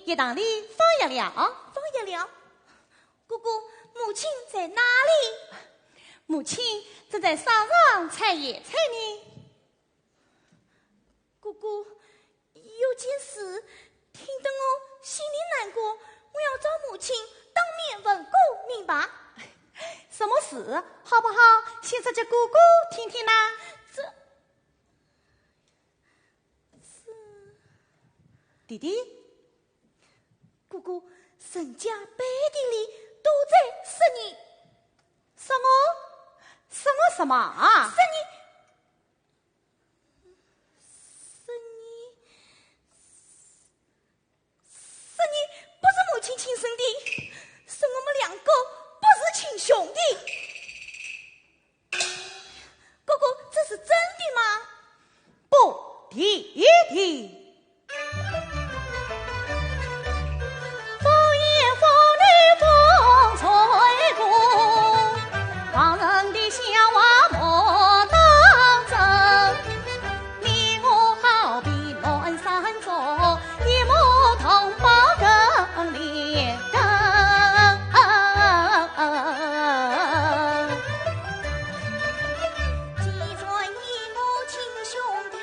一堂里放学了，放学了。姑姑，母亲在哪里？母亲正在山上采野菜呢。姑姑，有件事听得我心里难过，我要找母亲当面问过明白。什么事？好不好？先说给姑姑听听啦。这是弟弟，姑姑，沈家背地里都在说你，说我什么啊？说你不是母亲亲生的，是我们两个不是亲兄弟。姑姑，这是真的吗？不，弟弟。既然你我亲兄弟。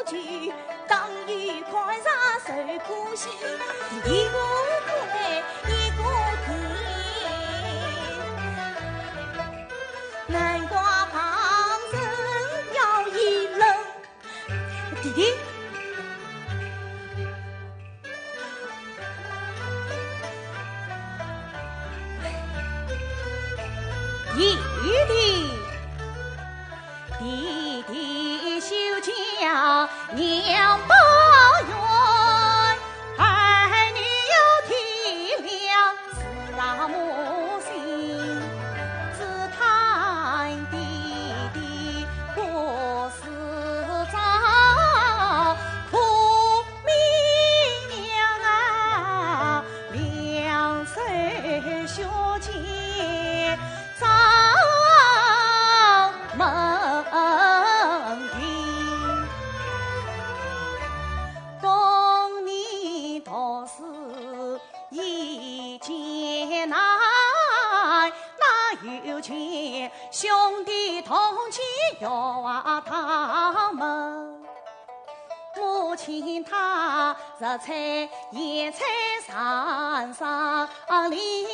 去，当愉快上受苦心，一个苦来一个甜，南瓜旁生要一人，弟弟。弟弟休教娘抱怨，儿女有体谅自然母心，只叹弟弟过世早，苦命娘啊，两手学前早门庭，供你读书一艰难，哪有钱兄弟同去要啊他们。母亲她日菜夜菜上里，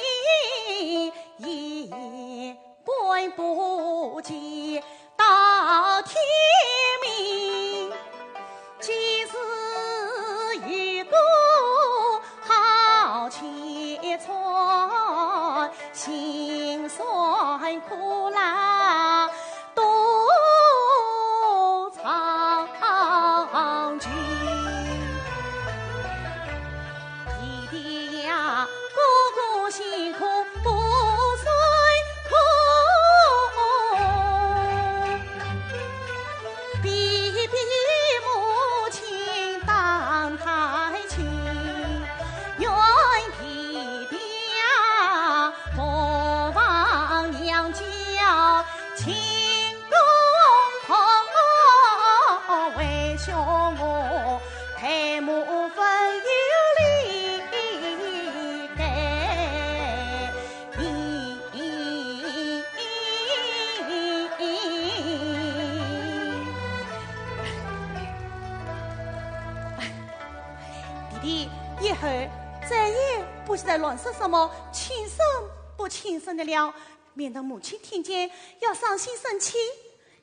一归不及到天明，即使一个好切磋，心酸苦辣多长句。弟弟呀，哥哥辛苦不算苦，比比母亲当太亲，愿弟弟呀不忘娘教，情共同为兄我陪母分有理给弟弟，以后再也不许再乱说什么亲生不亲生的了，免得母亲听见要伤心生气。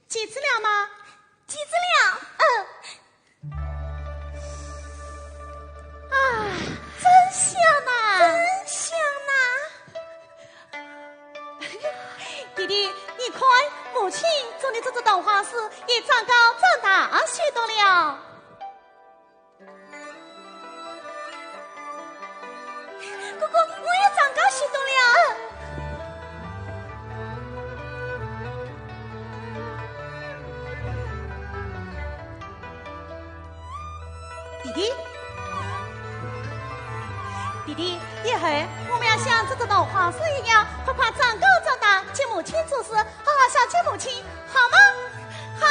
记住了吗？记住了。啊，真香呐！真香呐！弟弟，你看，母亲做的这只豆花丝也长高长大许多了。哥哥，我也长高许多了。弟弟，以后我们要像这只豆花丝一样，快快长高长大，替母亲做事，好好孝敬母亲，好吗？好，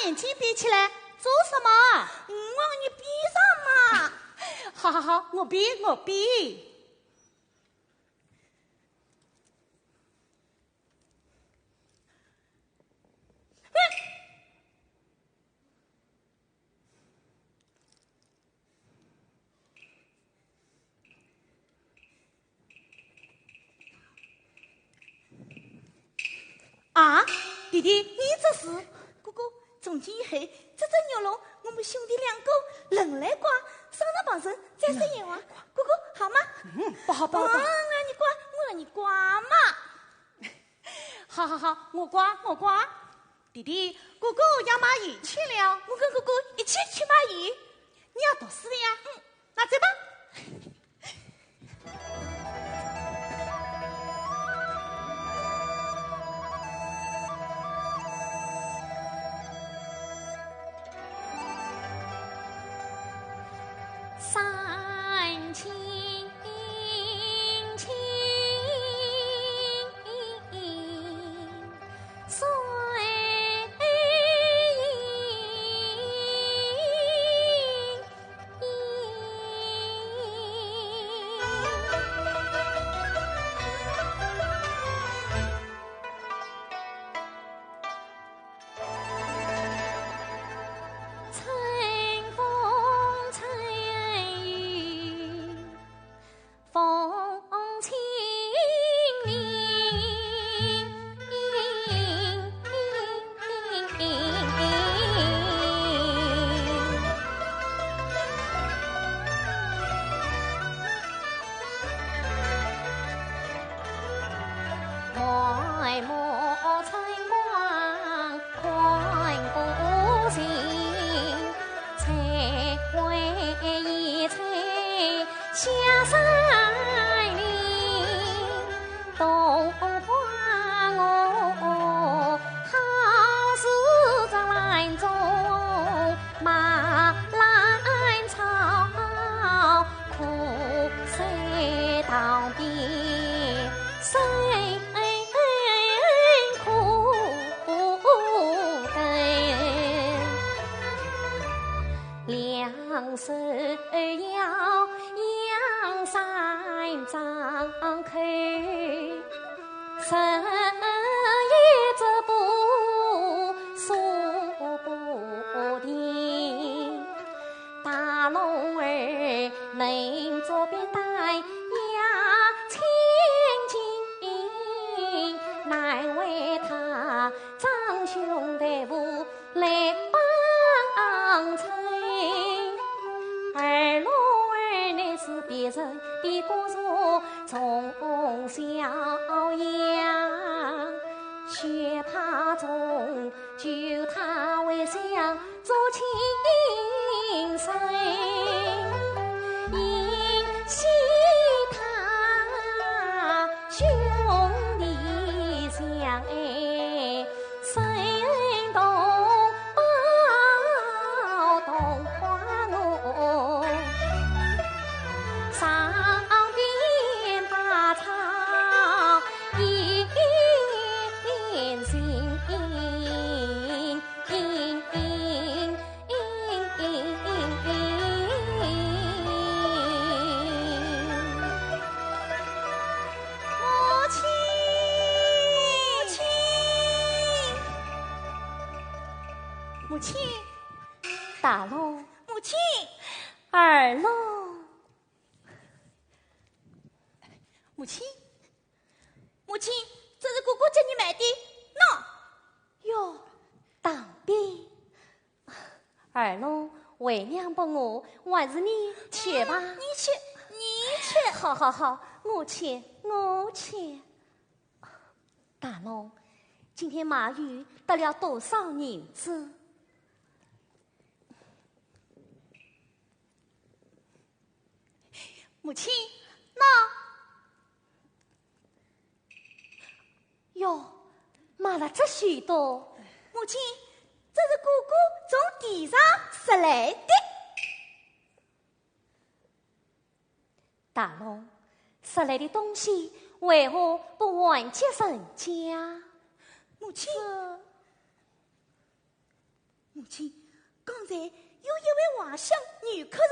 眼睛闭起来做什么？我让你闭上嘛。好好好，我闭。啊，弟弟，你这是？哥哥，从今以后，这只牛肉我们兄弟两个人来刮，上上旁身再生阎王。哥哥，好吗？不好。我让你刮嘛。好，我刮。弟弟，哥哥要买鱼去了，我跟哥哥一起去买鱼。你要读书呀？那走吧。三清清水两手要扬三张口，手一直不说不停。大龙儿能左边带呀千金，难为他长兄弟妇来帮衬。二龙儿乃是别人的姑嫂，从小养，却怕中就他为想做亲生，因惜他兄弟相爱，生动抱动花我，上边把草一心。母亲，大龙，母亲，二龙，母亲，母亲，这是姑姑叫你买的，喏。哟，当兵。二龙，为娘不我，还是你去吧。你去。好好好，我去。大龙，今天马玉得了多少银子？母亲，那哟，买了这许多。母亲，这是姑姑从地上拾来的。大龙，拾来的东西为何不还给人家？母亲，刚才有一位外乡女客人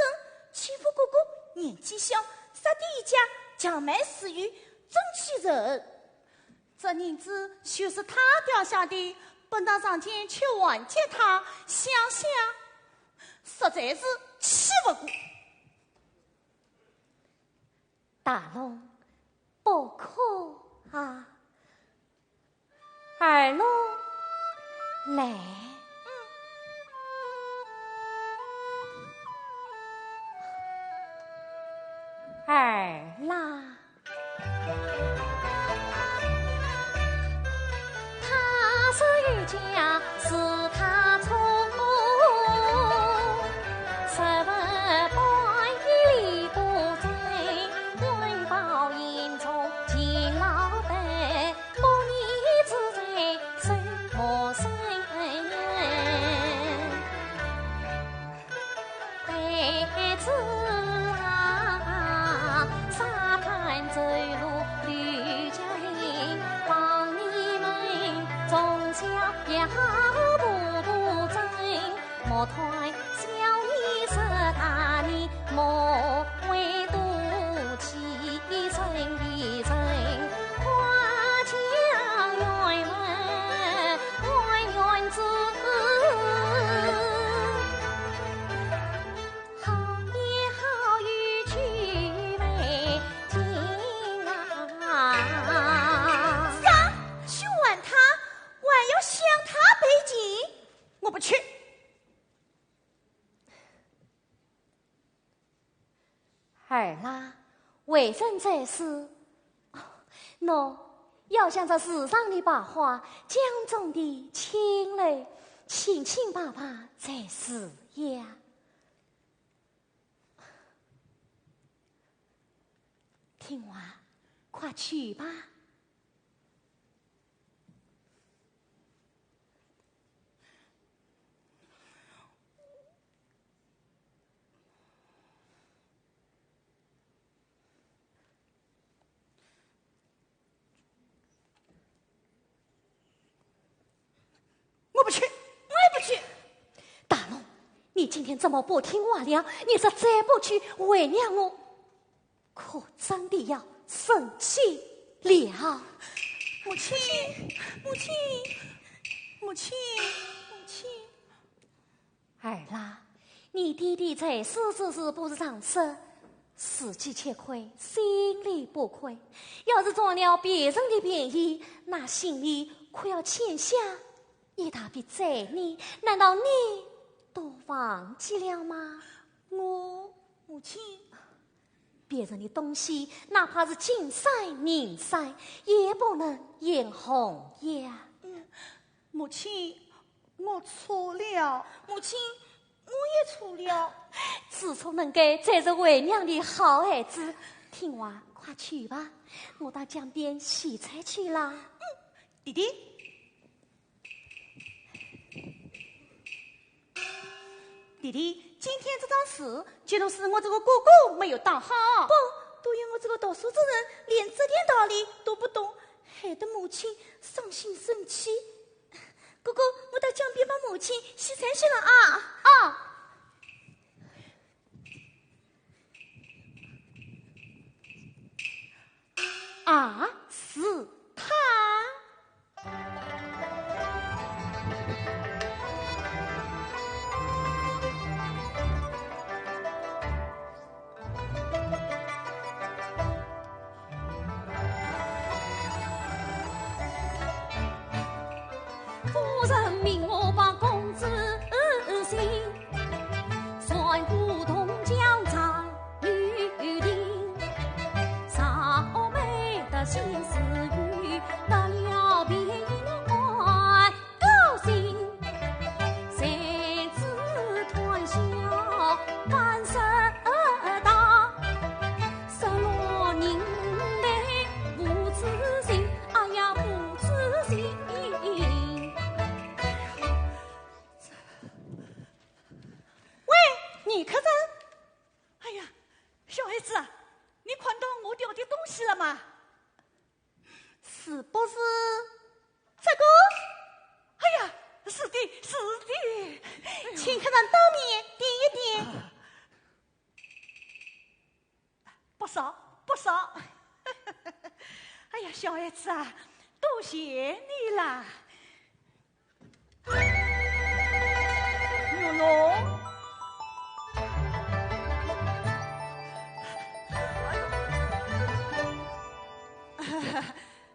欺负姑姑年纪小，杀的一家强买私欲，争取人。这银子就是他掉下的，本当上前去还给他，想想实在是气不过。大龙，不可啊！二龙，来。二啦，他说有家是他错，十万般一子啊，沙滩走路绿脚印，帮你们种下呀步步真，莫团小一十大年，莫为多起身一身。我不去。儿啦，为人在世，喏，要像这世上的百花，江中的青蕾，清清白白在世呀。听话，快去吧。我不去，我也不去。大龙，你今天怎么不听话了？你这再不去，为娘我可真的要生气了。母亲，母亲，母亲，母亲。儿啦，你弟弟在世之时不是常说，自己吃亏，心里不亏。要是占了别人的便宜，那心里可要欠下一大笔债呢，难道你都忘记了吗？母亲，别人的东西，哪怕是金山银山，也不能眼红呀。母亲，我错了。母亲，我也错了。自从能给才是为娘的好儿子。听话，快去吧，我到江边洗菜去啦。弟弟。弟弟，今天这桩事，绝都是我这个哥哥没有当好。不，都有我这个读书之人，连这点道理都不懂，害得母亲伤心生气。哥哥，我到江边帮母亲洗菜去了啊！啊，是他。夫人命我把公子信，算古铜匠在玉林，少美的心思语，得了便宜我高兴，谁知团笑干涉大，失落人类不知情，哎呀不知情。你可真，哎呀，小孩子啊，你看到我掉的东西了吗？是不是这个？哎呀，是的，是的，请客人当面点一点。不少不少。哎呀，小孩子啊，多谢你啦。牛龙。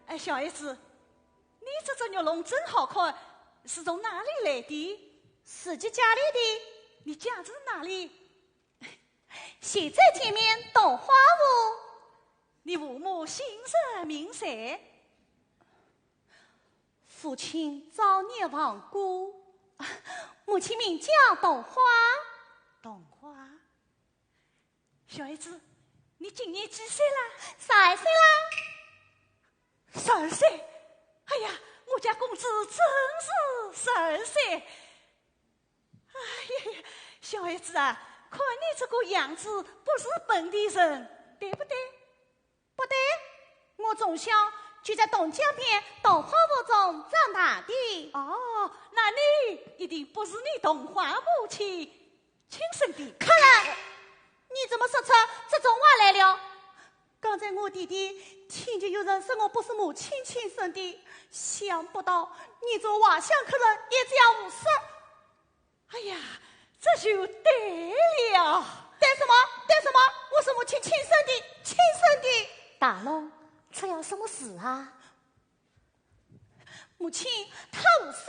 哎，小孩子，你这只牛笼真好看，是从哪里来的？自己家里的。你家住哪里？现在前面懂花屋。你父母姓甚名谁？父亲早年亡故，母亲名叫董花。董花。小孩子，你今年几岁了？3岁啦。12岁，哎呀，我家公子真是12岁。哎呀，小孩子啊，看你这个样子，不是本地人，对不对？不对，我从小就在东江边桐花坞中长大的。哦，那你一定不是你桐花母亲亲生的。看来你怎么说出这种话来了？刚才我弟弟听见有人说我不是母亲亲生的，想不到你做瓦巷客人也这样无视。哎呀，这就对了。对什么？对什么？我是母亲亲生的，亲生的。大龙，出了什么事啊？母亲，她无事。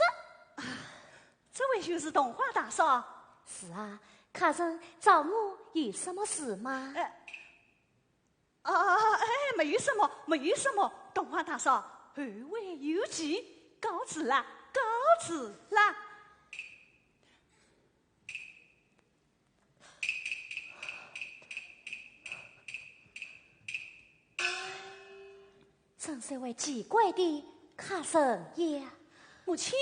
这位就是桐花大嫂。是啊，客人找我有什么事吗？没有什么，没有什么。桐花大嫂，二位有急，告辞了，告辞了。真是位奇怪的客人也。母亲。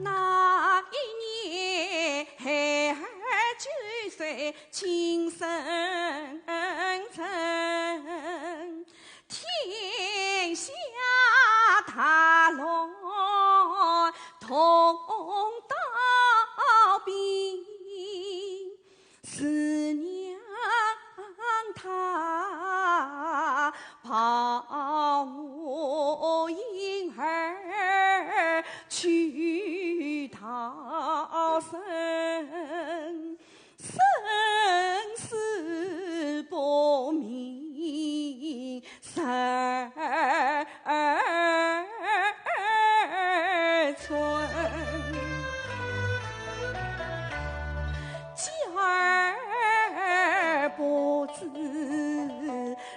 那一年孩儿9岁，亲生成，天下大乱，同到病，是娘她抱我婴儿去逃生，生死不明12寸，娇儿不知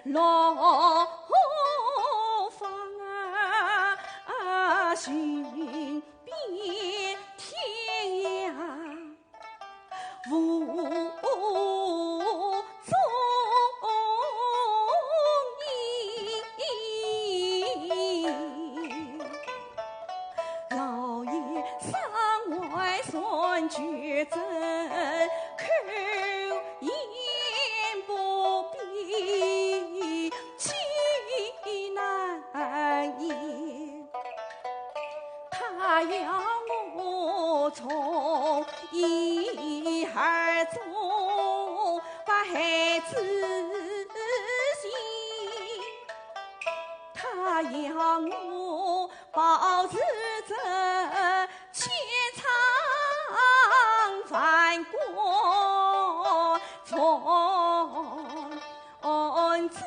落芳寻遍天涯，无踪影。老爷上外算绝症，口言不闭，气难言。他要我从婴儿中把孩子寻，他要我保持着千场繁光，从此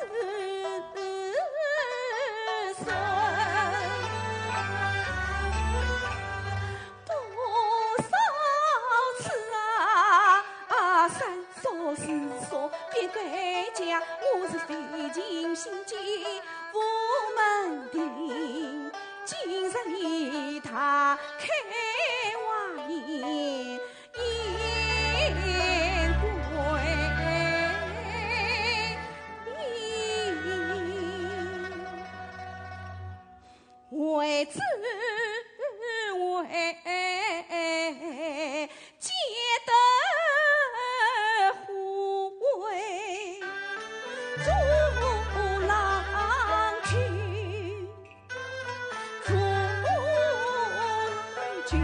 妹子为结得护卫朱郎君，朱君。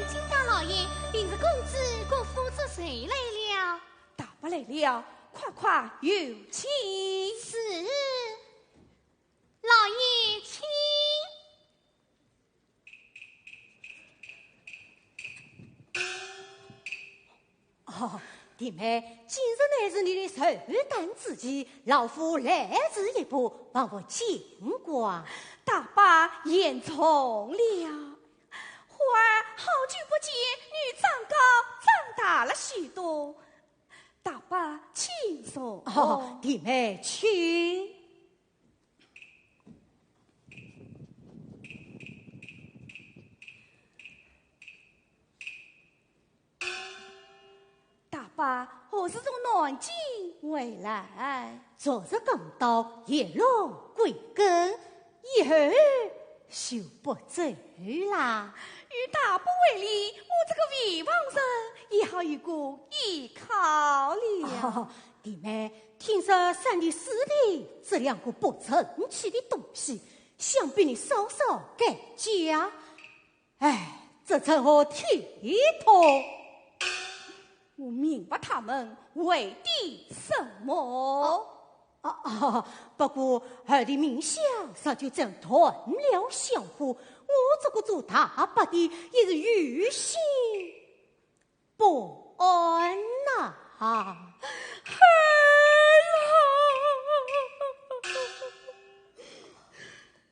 金大老爷，并是公子国夫子谁来了？大伯来了，快快有请。是，老爷请。哦，弟妹，今日乃是你的寿诞之际，老夫来迟一步，望我见过。大伯言重了。忽儿好久不见，女长高长大了许多。大伯请坐。哦，弟妹请。大伯何时从南京回来？昨日刚到，夜龙归根，以后就不走啦。与大伯为例，我这个未亡人也好有个依靠了。弟妹，听说山里四里这两个不成器的东西，想必你稍稍改嫁。哎，这成何体统？我明白他们为的什么。不过儿的名下早就这样断了相互，我这个做大伯的也是于心不安呐。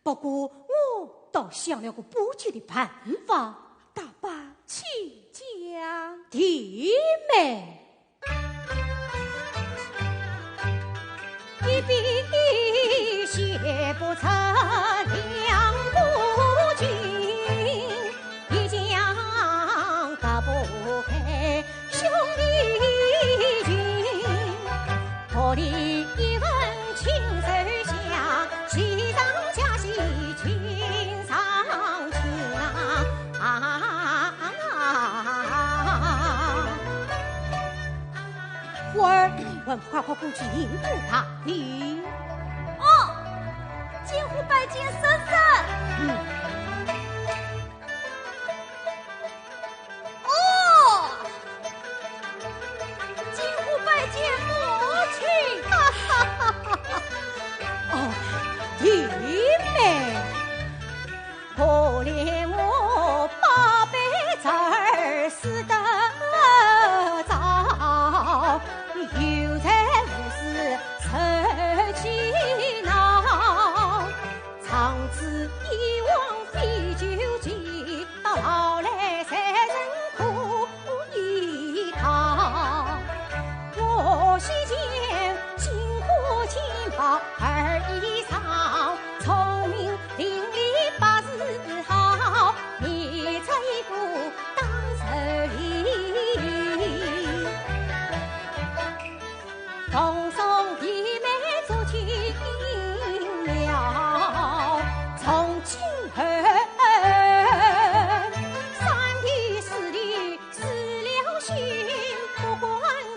不过我倒想了个不解的办法。大伯请讲。弟妹，一笔写不成两不君，一将打不开兄弟情，破例一问亲手下，喜上加喜亲上亲忽儿问快快过去迎接他的。监护拜见婶婶。监护拜见母亲。弟妹，可怜我八辈子儿死得早，有财无事愁气恼，长此以往非究竟，到老来才人苦依靠。我须见金库金宝儿衣裳，聪明伶俐八字好，你这一步当首礼，奉送弟妹做亲了，从今后三弟四弟死了心，不管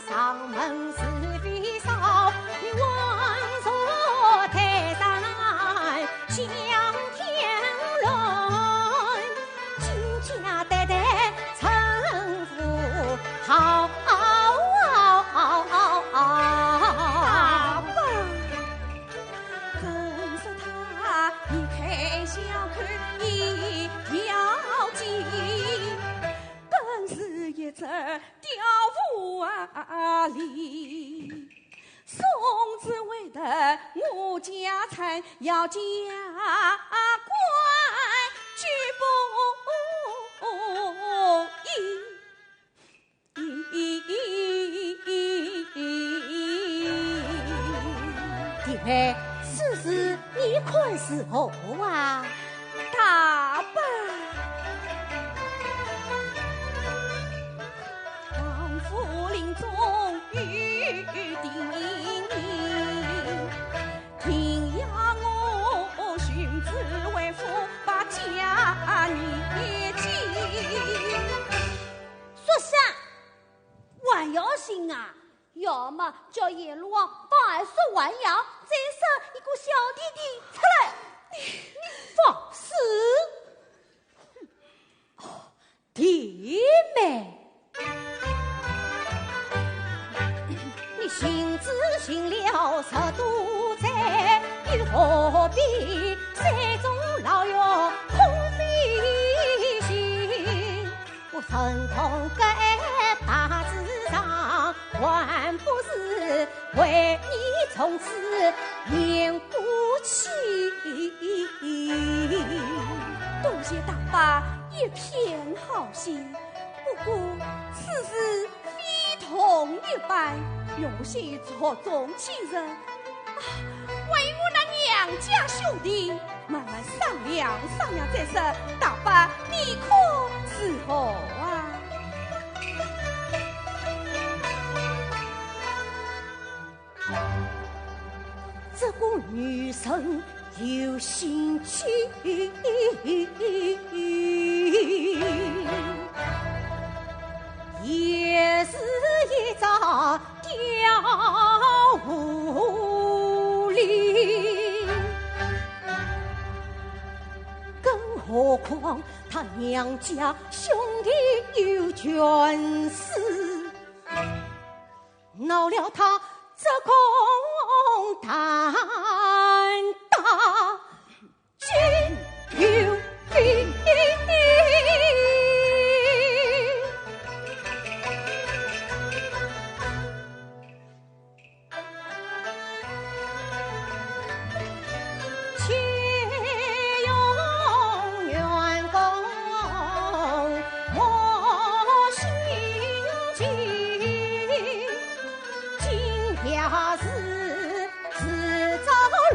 上门是非少，你万座泰山向天伦，金家代代称呼好。大伯，真是他一开小看一条筋，更是一只吊无里。宋子为的我家产要加官，举不弟妹，此事你看是何啊？大伯，行啊！要么叫阎罗王放说还阳，再生一个小弟弟出来。你放肆！弟妹，你行之行了十多载，又何必山中老药空迷行？我身同这大致上，还不是为你从此免过气。多谢大伯一片好心，不过此事非同一般，用些错综其人为我那娘家兄弟慢慢商量商量再说。大伯你可是何啊？这个女生有兴趣，也是一张吊狐狸，更何况他娘家兄弟有权势，闹了他这空胆大军有兵。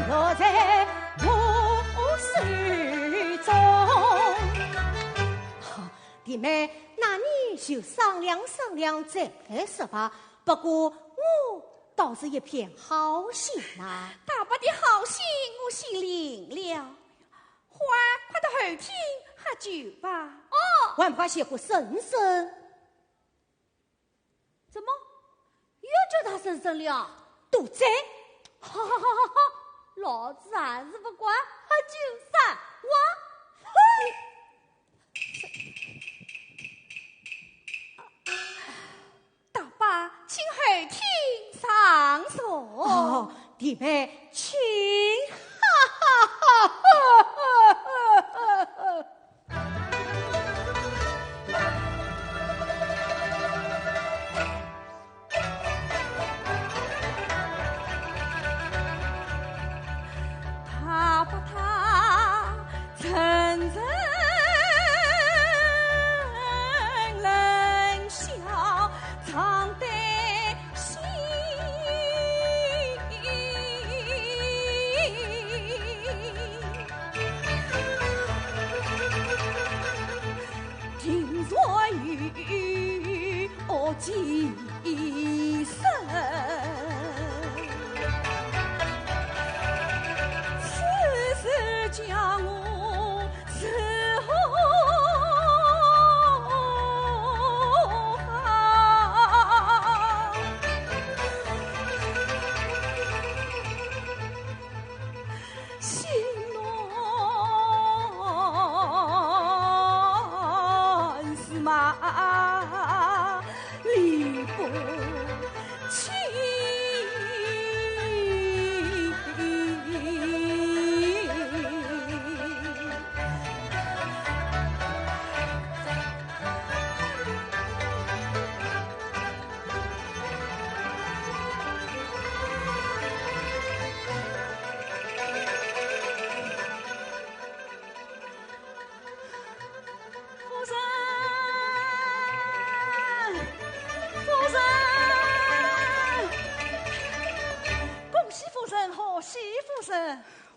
落在我手中，弟妹，那你就商量商量再来说吧。不过我倒是一片好心呐。大伯的好心我心领了，花儿快到后天喝酒吧。哦，还不快写个婶婶？怎么又叫他婶婶了？都在。哈哈哈哈哈！老子还是不管，喝酒散我。大伯，请后天上座。哦，弟妹，请。几生，此事将我伺候好，心乱是马。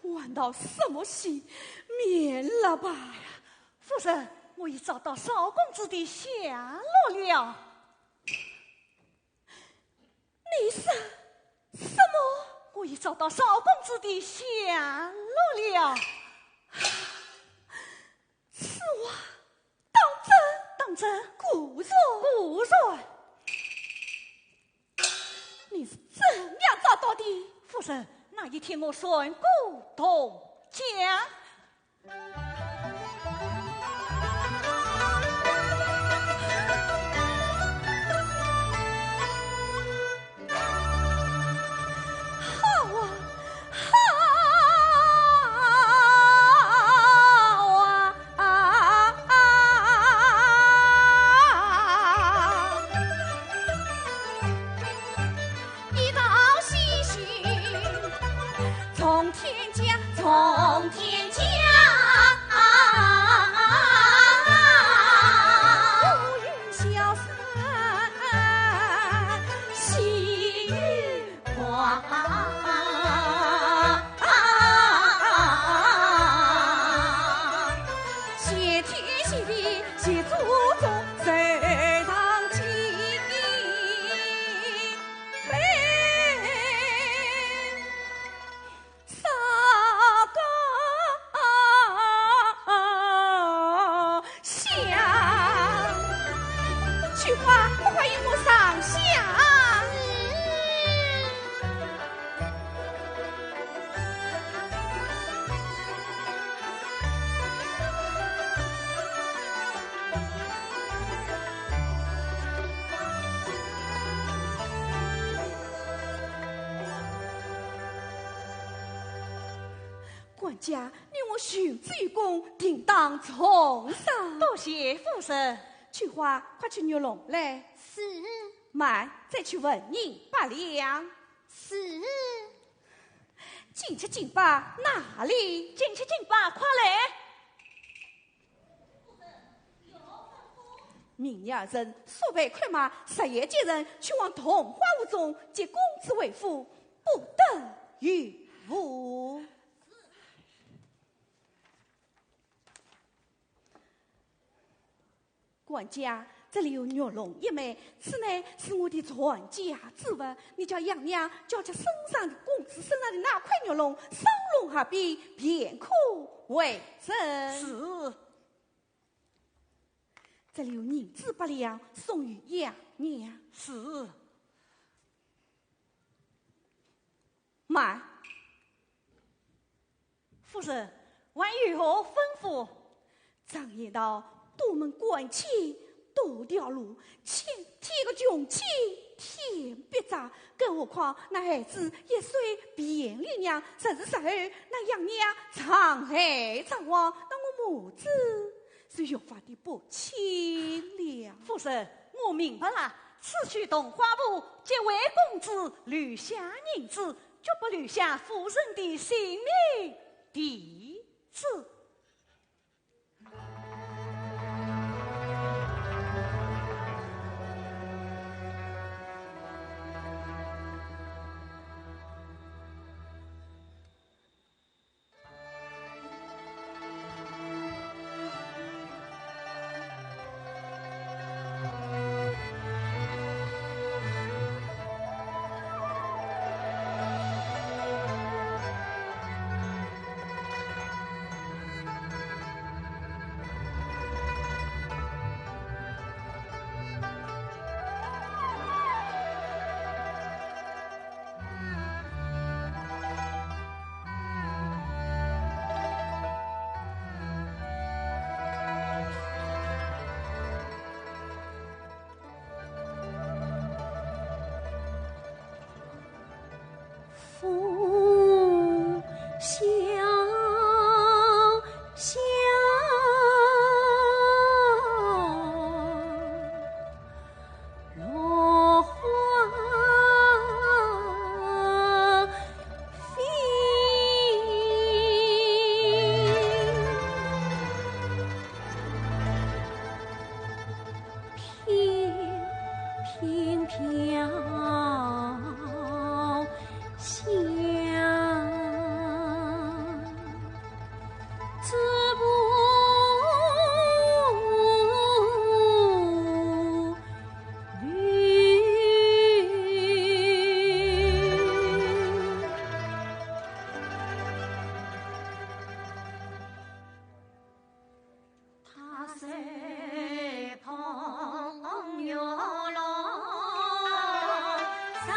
玩到什么戏？免了吧！夫人，我已找到少公子的下落了。你说什么？我已找到少公子的下落了。此话当真？当真？固然，固然。神，那一天我顺古同家。从天降，乌云消散，细雨花。谢天谢地谢祖宗，谁当今？菊花，不快与我上香。管家，你我寻子于公，定当重赏。多谢父神。菊花，快去玉龙来。是慢，再去问你8两。是，进去进吧，哪里？进去进吧，快来！明日人速备快马，10夜接人去往桐花坞中接公子为夫，不等于无。管家，这里有玉龙一枚，此乃是我的传家之物。你叫杨娘叫这身上的公子身上的那块玉龙上龙下笔，便可为证。是。这里有银子8两，送与杨娘。是。慢。夫人，还有何吩咐？常言道，多门关起多条路，天个穷气天必砸，更何况那孩子1岁便领娘，10日10后那杨娘长海长亡，那我母子是越发的不清了。夫人，我明白了，此去桐花坞，皆为公子留下银子，绝不留下夫人的性命地址。上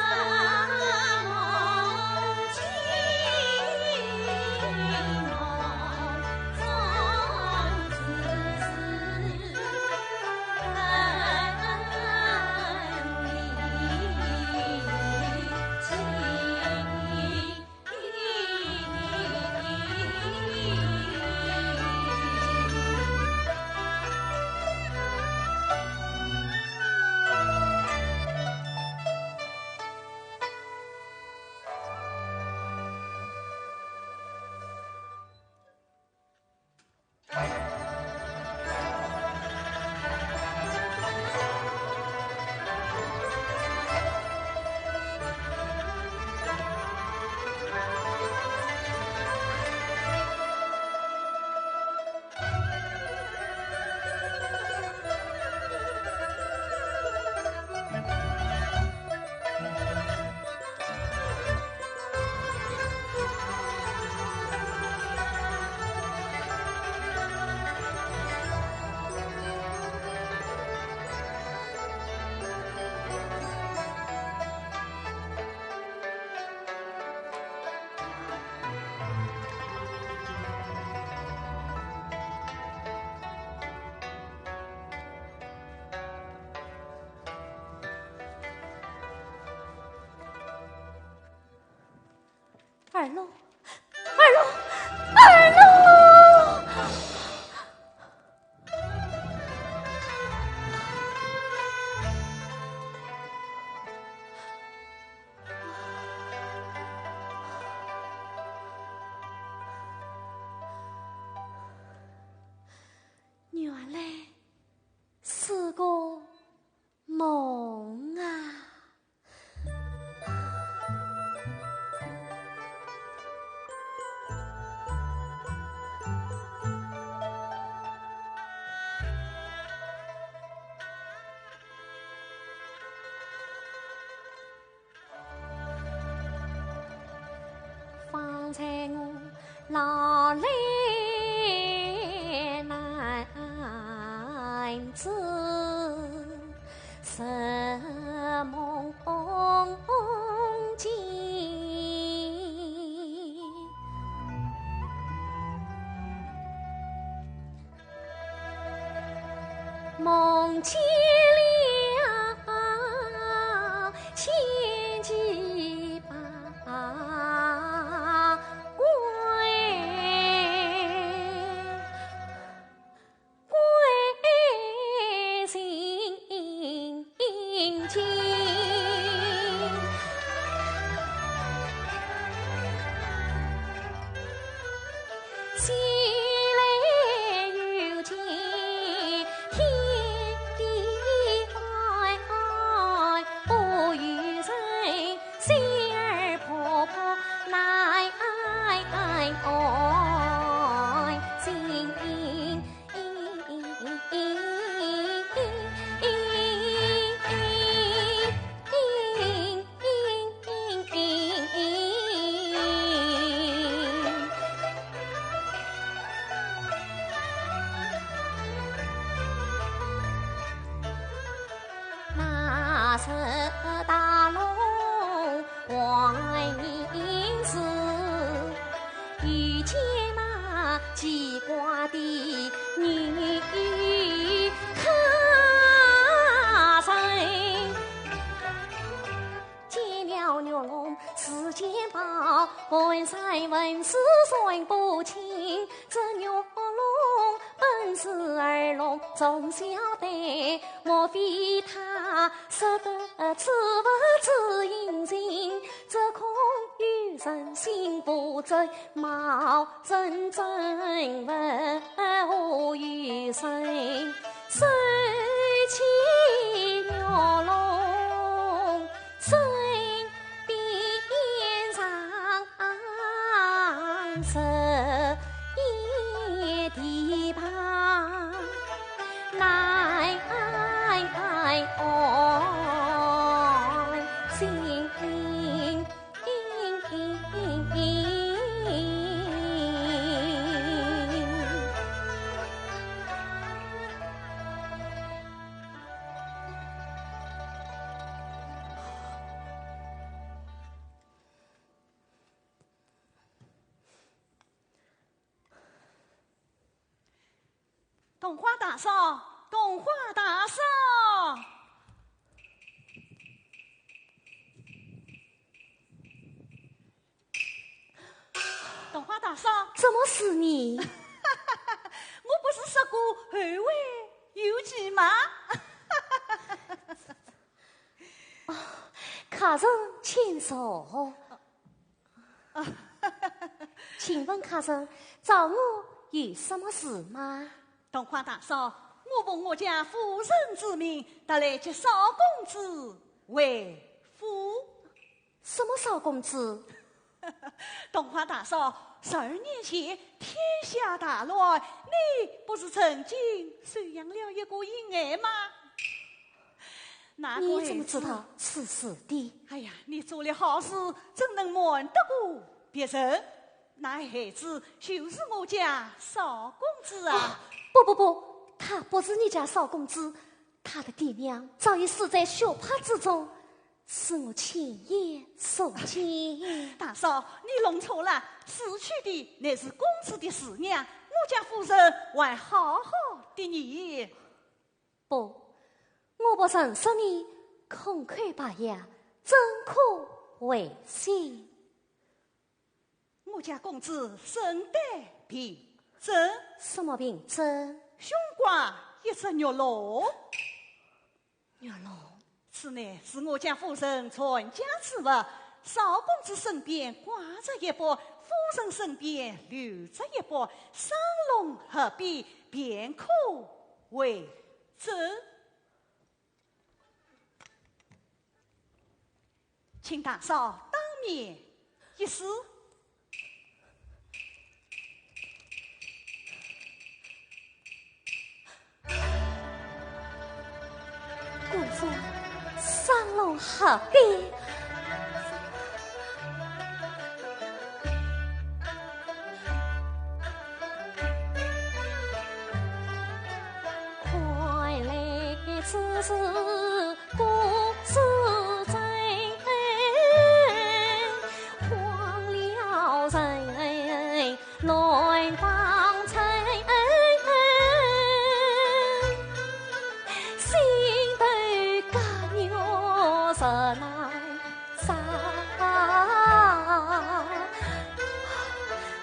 二龙，二龙，二龙！原来是个梦啊！方才我老来男子是梦境，梦见了千奇百怪，怪心境。西来有见天地爱，不与人心儿婆婆来爱心。那是大龙王银子，遇见那记挂的女客人，见了玉龙世间宝，问山问世算不清，这玉龙本是二龙总晓得，莫非他识得此物之隐形？这空有人心不正，冒真真问何有神？手起玉龙身边上是一地旁，来心。洞花大嫂，洞花大嫂，洞花大嫂，怎么是你？我不是说过后会有期吗？客人请坐。请问客人找我有什么事吗？洞花大嫂，我奉我家夫人之命，得来接少公子为夫。什么少公子？洞花大嫂，12年前天下大乱，你不是曾经收养了一个婴儿吗？你怎么知道是是的？哎呀，你做了好事，怎能瞒得过别人？那孩子就是我家少公子啊！不，他不是你家少公子，他的爹娘早已死在血泊之中，是我亲眼所见。大嫂，你弄错了，死去的乃是公子的师娘，我家夫人还好好的你。不，我不认识你，空口白牙，怎可为信？我家公子身带病症，什么病症？胸挂一只肉箩。肉箩。此乃是我家夫人传家之物，少公子身边挂着一把，夫人身边留着一把，生龙合璧，便可为证。请大嫂当面一试。姑父生龙合璧，快来此事不是真，慌了人来帮衬。实来杀，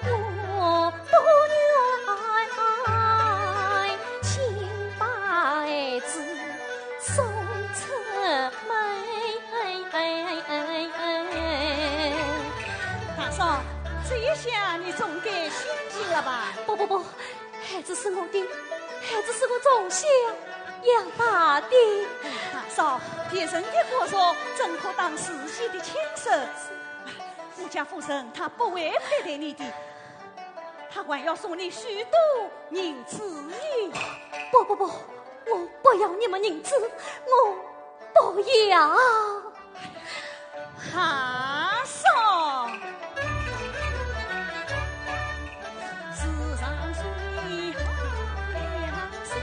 我不愿请白子送出门。大嫂，这一下你总该心急了吧？不，孩子是我的，孩子是我从小养大的。大嫂，别人的过错怎可当自己的亲生？我家夫人她不会亏待你的，她还要送你许多银子呢。不，我不要你们银子，我不要。大嫂，世上最好良心，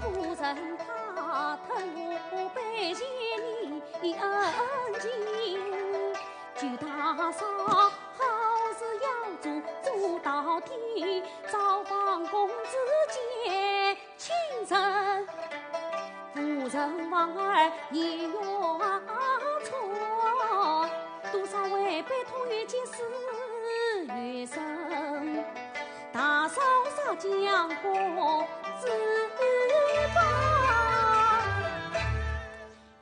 夫人她疼我百千年恩情，就大嫂好事要做到底，早帮公子结亲人，夫人望儿也要错，多少违背同于结事余生，大嫂少讲过自罚，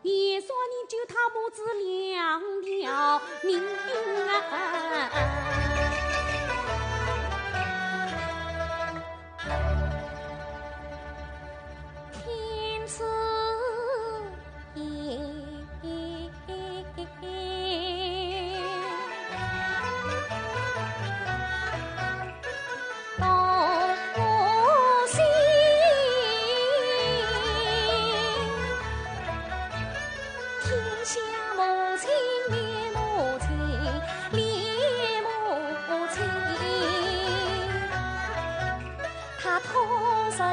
也说你就他母子两条命天赐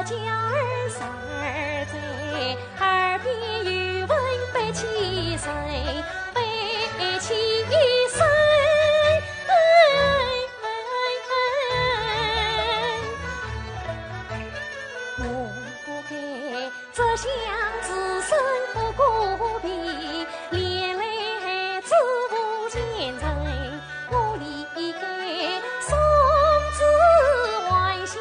家儿生儿在，耳边有闻悲泣声，悲泣声。我不该这相子生不过别，连累孩子无前程，我理该送子还乡。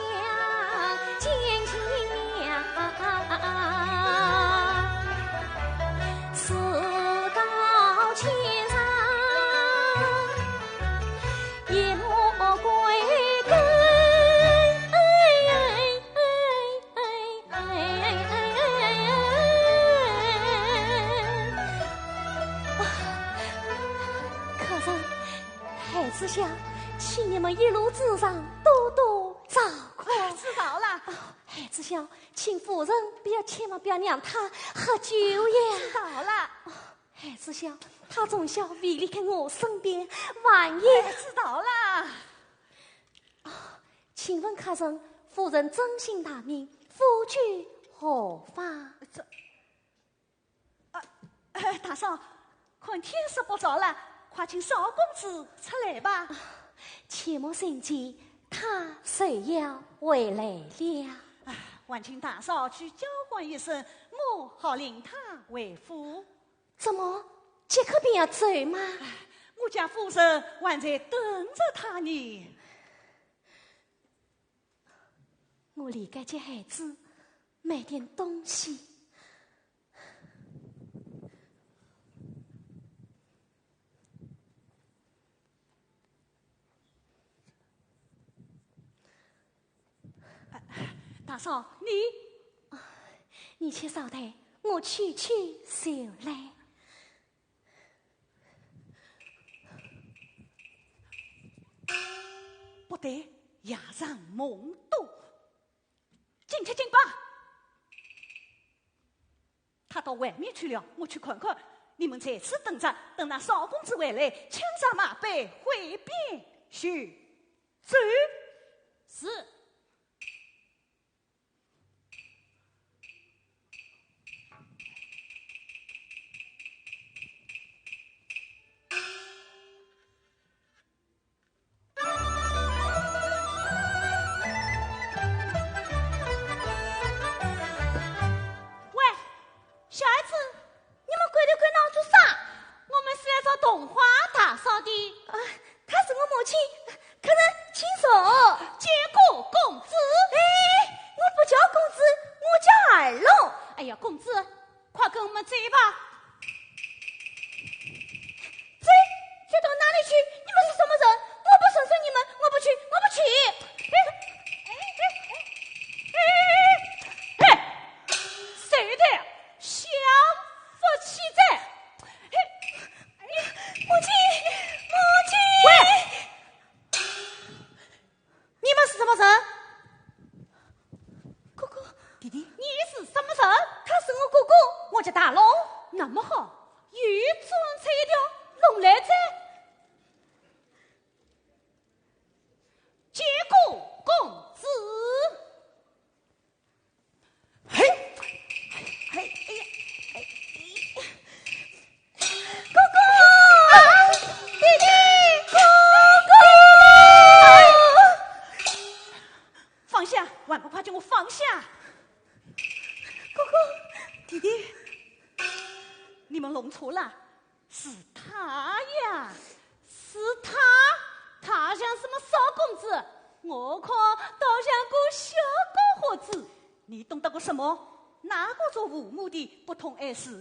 事到千上，一落归根。可是，孩子想，请你们一路之上多多照顾。知道了。孩子想，请夫人千万不要让他喝酒呀。知道了。孩子想，他从小未离开我身边，万一知道了。请问客人，夫人真心大名，夫君何方？大嫂，看天色不早了，快请少公子出来吧。切莫心急，他谁要回来了？还请大嫂去交换一声，我好领他为夫。怎么这可便要走吗？我我家夫人还在等着他呢。我离开这孩子买点东西。大嫂，你去稍待，我去就来。不得压上梦多，进去进吧。他到外面去了，我去看看。你们在此等着，等那少公子回来，枪上马背回边去。是。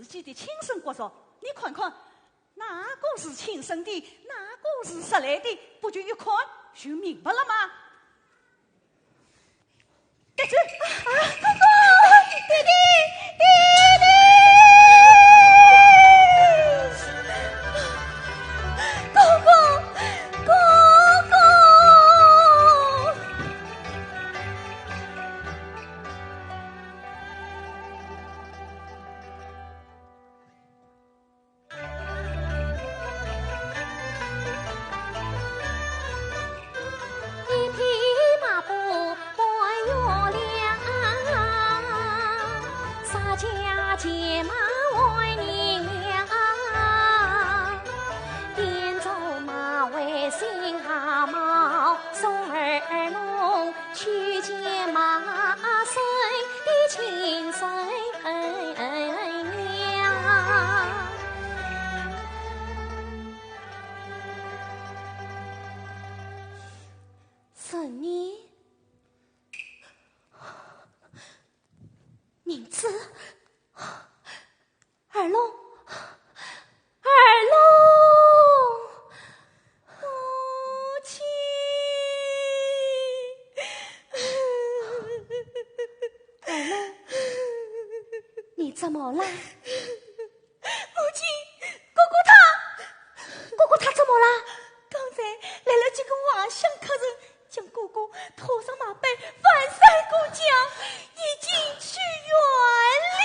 自己的亲生骨肉，你看看，哪个是亲生的，哪个是拾来的，不就一看就明白了吗？带走！哥哥，弟弟，哥哥。解马为娘，点着马为新蛤蟆，送儿龙去见马孙的亲孙娘。孙女，名字。二龙，母亲，二龙，你怎么了？母亲，哥哥他怎么了？刚才来了几个瓦乡客人，将哥哥拖上马背，翻山过江，已经去远了。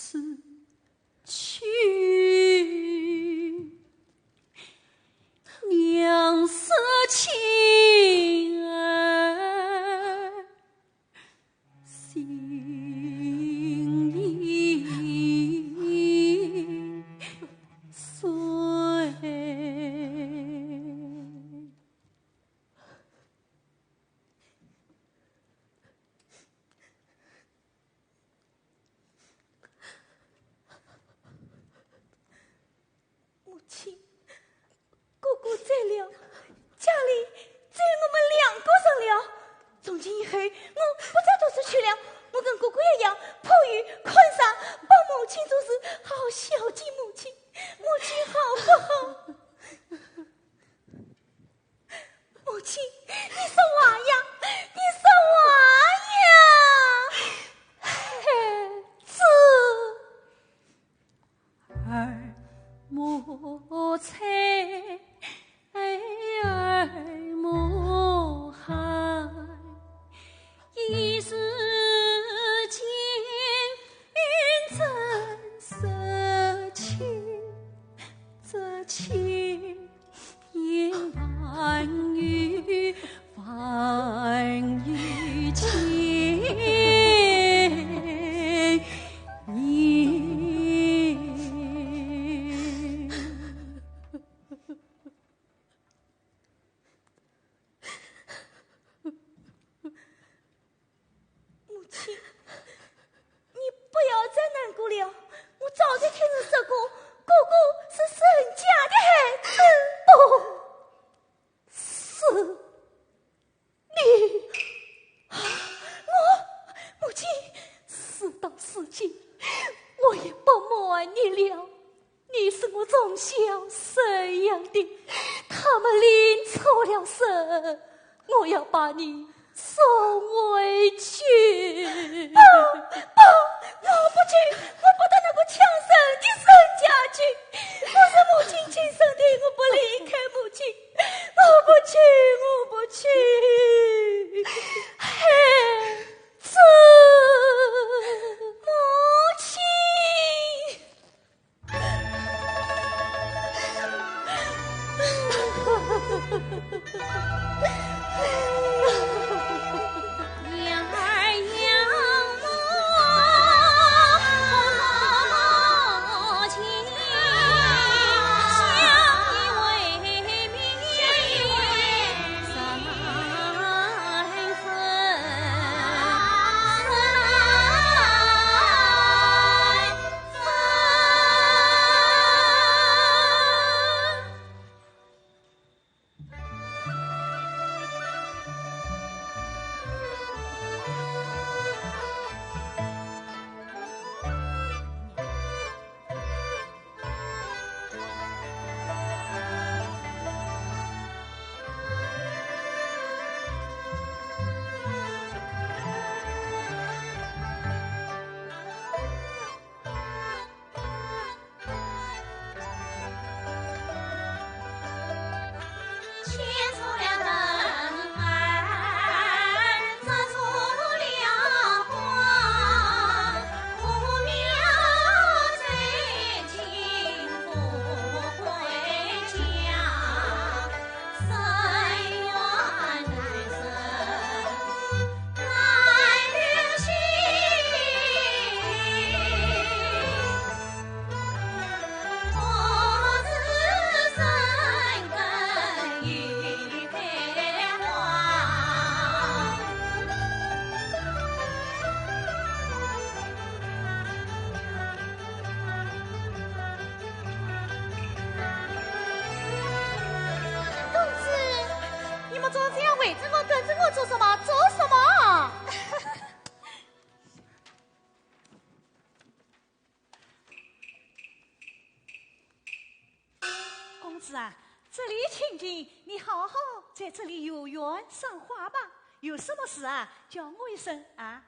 死去，娘舍亲儿心已碎。母亲，哥哥在了，家里只有我们两个人了。从今以后，我不再读书去了。我跟哥哥一样，哺育、看上，帮母亲做事，好好孝敬母亲。母亲好不好？母亲，你说娃呀，你说娃呀，孩子。儿莫猜，儿莫害，一时间真色情，这情也万语情。母亲，你不要再难过了。我早就听人说过，哥哥是沈家的孩子。不是你，母亲，事到如今，我也不瞒你了。你是我从小生养的，他们临错了身，我要把你送回去。不，我不去，我不到那个强盛的沈家去。我是母亲亲生的，我不离开母亲，我不去，我不去。孩子，母亲。养儿养母亲，相依为命三分。牵出了灯儿，折出了花，苦苗在今不回家，深怨女生难留心。我自生根于培花。公子，你们做这样围着我，跟着我做什么？做什么？公子啊，这里清静，你好好在这里游园赏花吧。有什么事啊，叫我一声啊。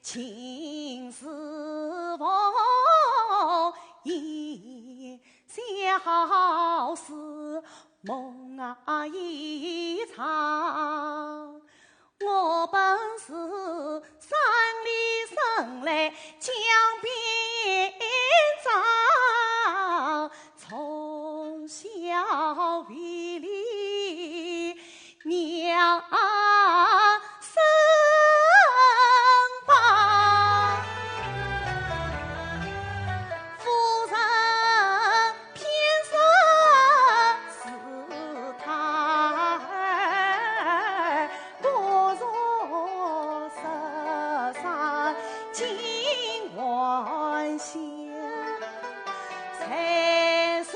情是逢一小时，梦啊一场。我本是山里生来江边长，从小为里娘身旁，夫人偏生是他儿，不若世上尽晚香，才是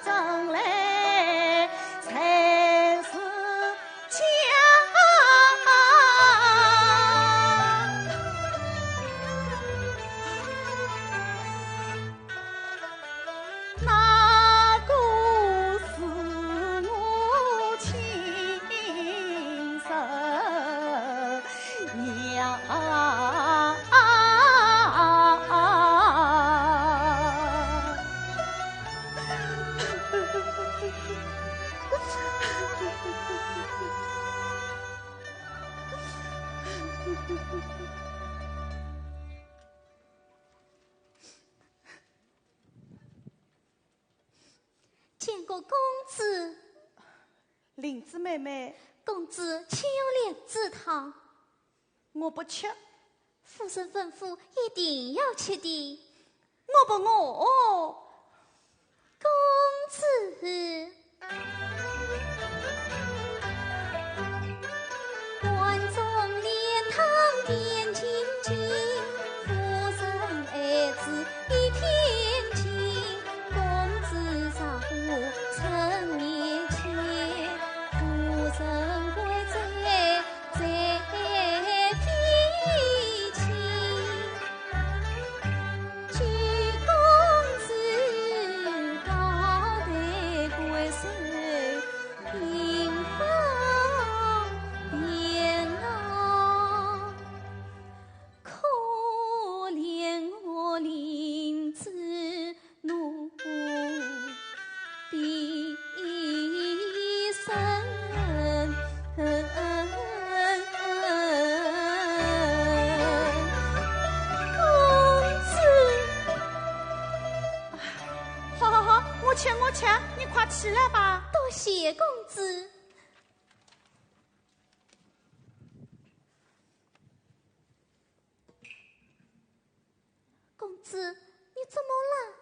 真来，才是家。那个是我亲生娘。见过公子，林子妹妹，公子请有莲子汤。我不吃，夫人吩咐一定要吃的。我不饿。公子，碗中莲汤点睛睛，夫人爱子一片情，公子上午趁面前，夫人归在非亲。据公子高抬贵手，迎风便啊，可怜我林子奴的生。好，我吃，你快起来吧。多谢公子。公子，你怎么了？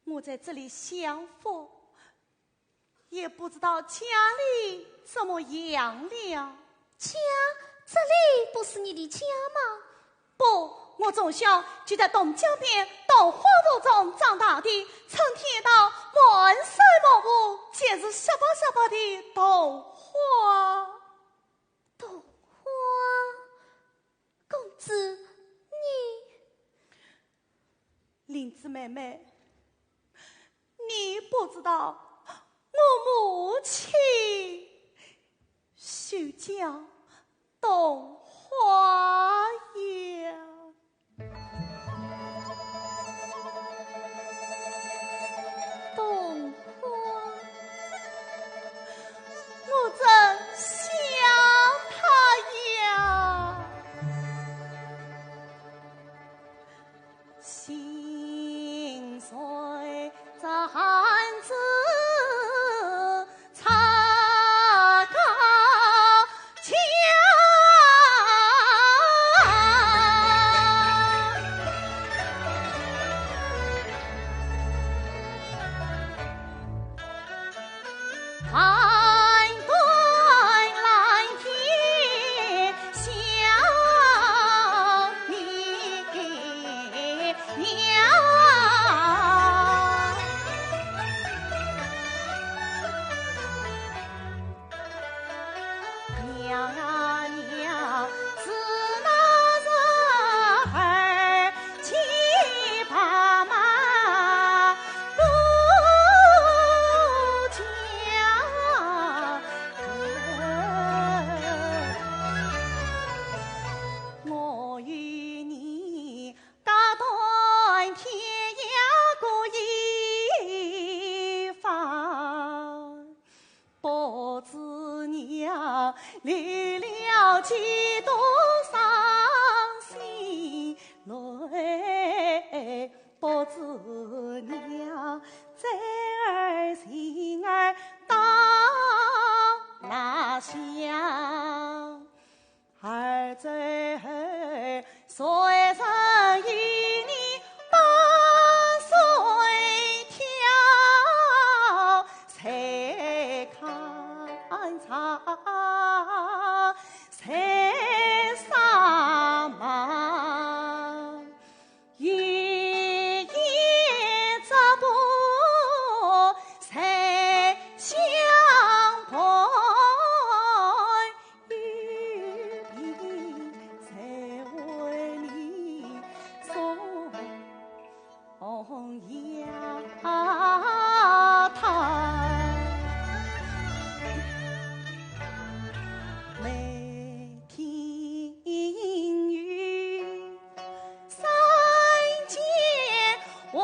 我在这里享福，也不知道家里怎么样了。家，这里不是你的家吗？不，我从小就在东江边稻花路中长大的，成天到满山满屋皆是小包小包的豆花。豆花，公子，林子妹妹，你不知道我母亲就叫董花呀。豆花，我真想她呀。心碎这汉子擦高墙。几多伤心泪不知娘，在儿心儿当那乡，儿在随身与你把水挑，才看茶，才上马，一叶直播才相伴，玉瓶才为你送丫头。每听雨三间话，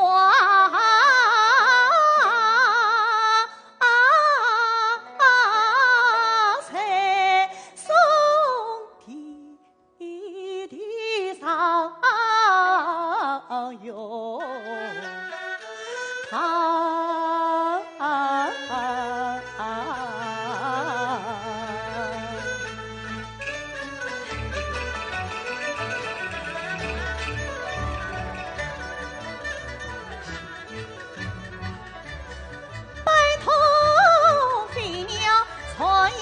才送地的上哟。白头飞鸟传讯。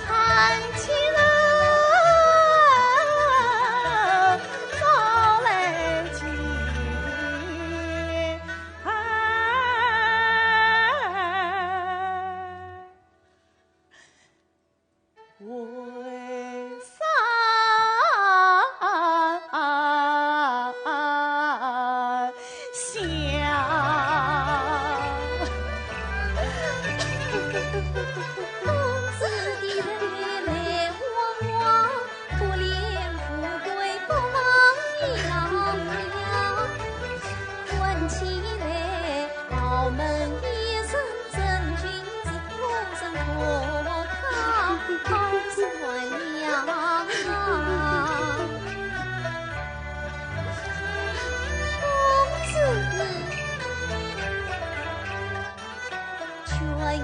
看起人早来接儿，为啥公子的人来往往，可怜富贵不忘一郎娘。问起来，澳门一身真君子，风声可靠二十万两。公子劝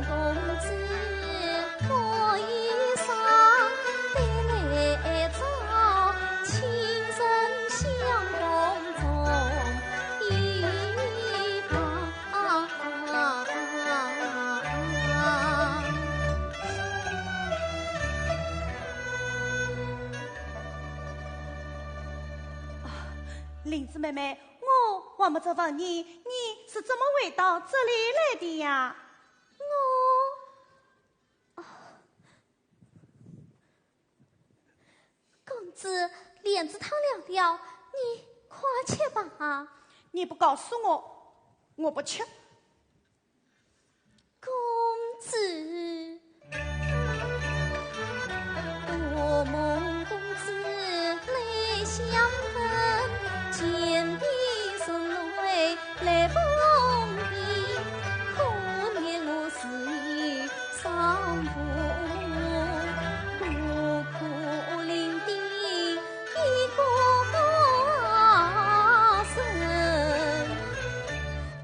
公子脱衣裳，带来早亲身相逢中一旁。林子妹妹，我还没这问你，你是怎么会到这里来的呀？公子莲子汤凉了，你快吃吧。你不告诉我，我不吃。公子，多梦公子来相逢，见地生泪来风雨，可怜我是一丧父，孤苦伶仃一个生，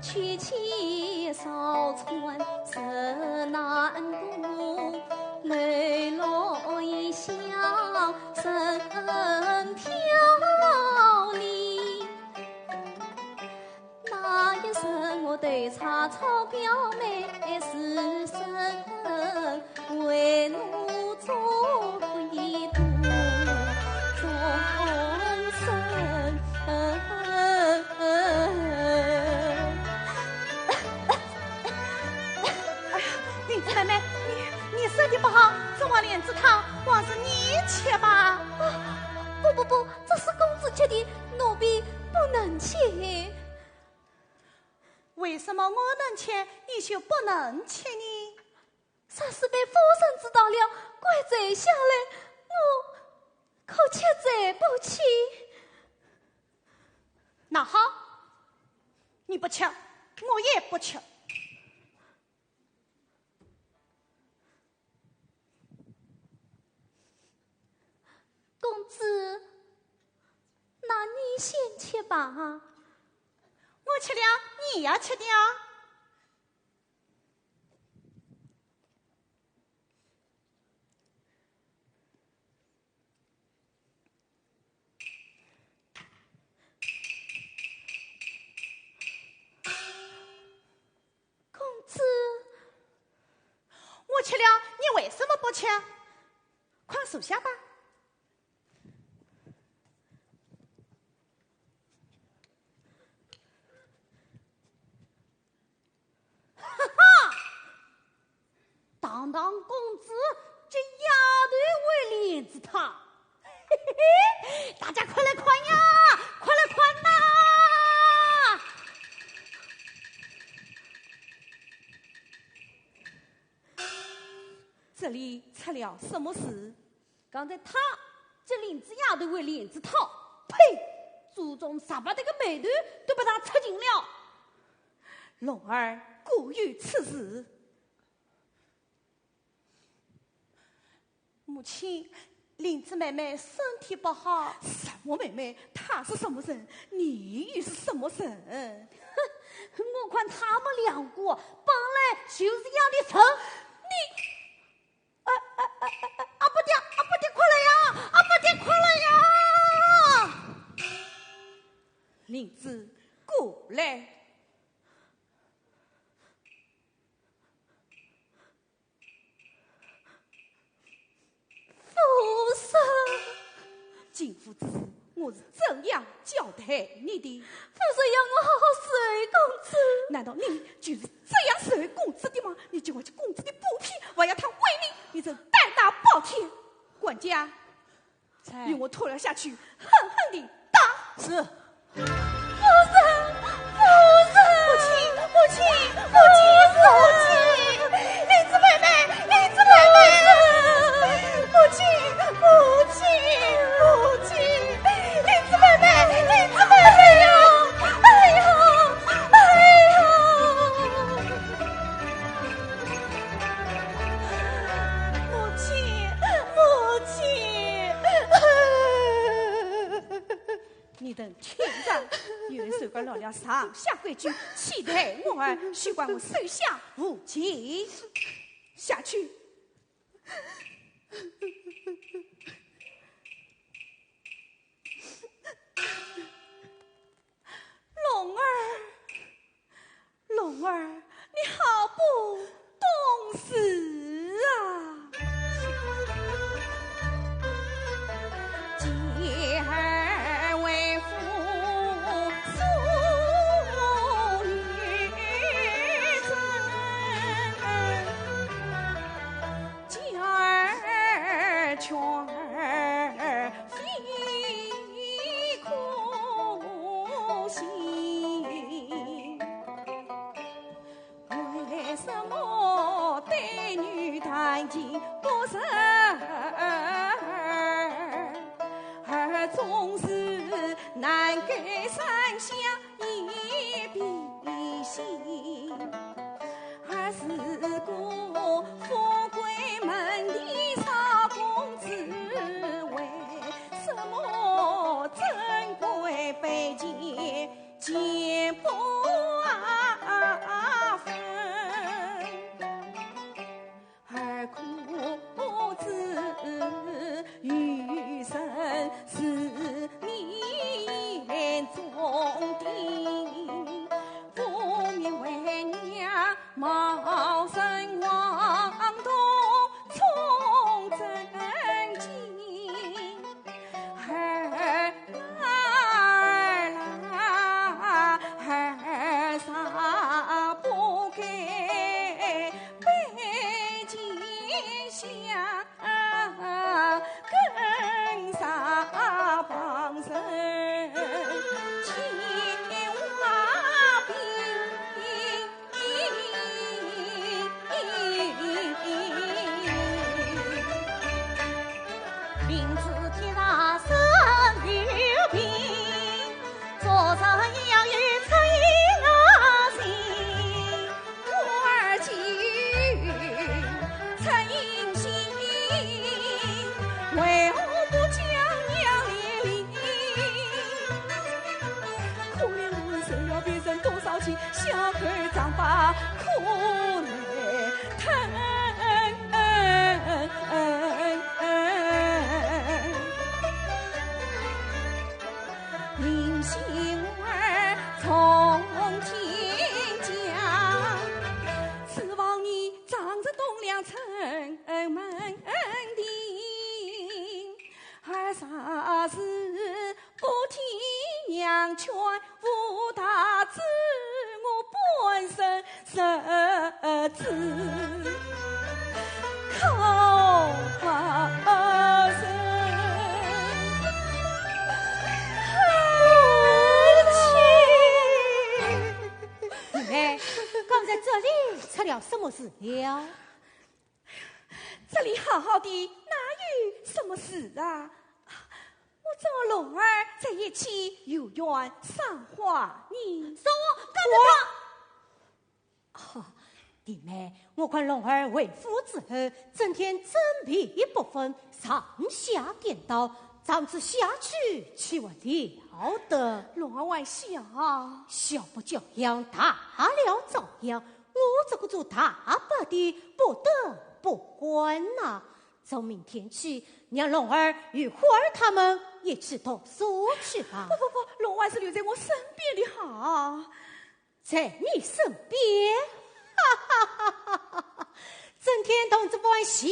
娶妻少川实难渡，泪落异乡身飘零。那一生我对茶草表妹是生，为奴做一度终身。林子妹妹，你身体不好，这碗莲子汤还是你吃吧。不，这是公子决定，奴婢不能吃。为什么我能吃，你就不能吃呢？啥事被夫人知道了，怪罪下来，我可切对不起。那好，你不吃，我也不吃。公子，那你先吃吧。我吃了，你也吃掉。公子，我吃了，你为什么不吃？快收下吧。堂堂公子，这丫头为脸子烫，嘿嘿嘿！大家快来看呀，快来看呐！这里出了什么事？刚才他这领子丫头为脸子烫，呸！祖宗啥把这个美头都被他吃尽了。龙儿故有此事。母亲，林子妹妹身体不好。什么妹妹？她是什么人？你又是什么人？我看他们两个本来就是一样的神。你，阿不爹，快来呀！阿不爹，快来呀！林子，过来。夫人，今夫之事，我是怎样交代你的？夫人要我好好侍卫公子。难道你就是这样侍卫公子的吗？你就我这公子的布匹，我要他为你，你就胆大包天。管家，与我拖了下去，狠狠地打。是。夫人，母亲，林子妹妹，母亲，林子妹妹呀！哎呀！母亲，你等天上有人手管老了上下规矩，期待我儿，须管我手下无情。下去。龙儿，你好不懂事啊！姐儿为父诉与真，姐儿劝儿非苦心。为什么对女弹琴不认儿总是难给三下一笔心？儿是个富贵门的少公子，为什么珍贵背景见不分？儿苦名字天上生于平，做人要有恻隐心。我儿今恻隐心，为何不将娘连理？可怜我们生了别人多少气，小孩长大可来疼。临幸儿从天降，指望你仗着栋梁城门庭，儿啥事不听娘劝，无大志我本身识字，靠神。刚才这里出了什么事了？这里好好的，哪有什么事啊？我找龙儿在一起有缘赏花你说我跟着他。弟妹，我看龙儿为夫之后，整天争辩不分，上下颠倒，长此下去，岂为了得？龙儿玩笑，小不教养，大了遭殃。我这个做大伯的，不得不管呐。从明天起，让龙儿与花儿他们一起读书去吧。不，龙儿是留在我身边的好。在你身边，哈哈哈哈哈！整天同这般下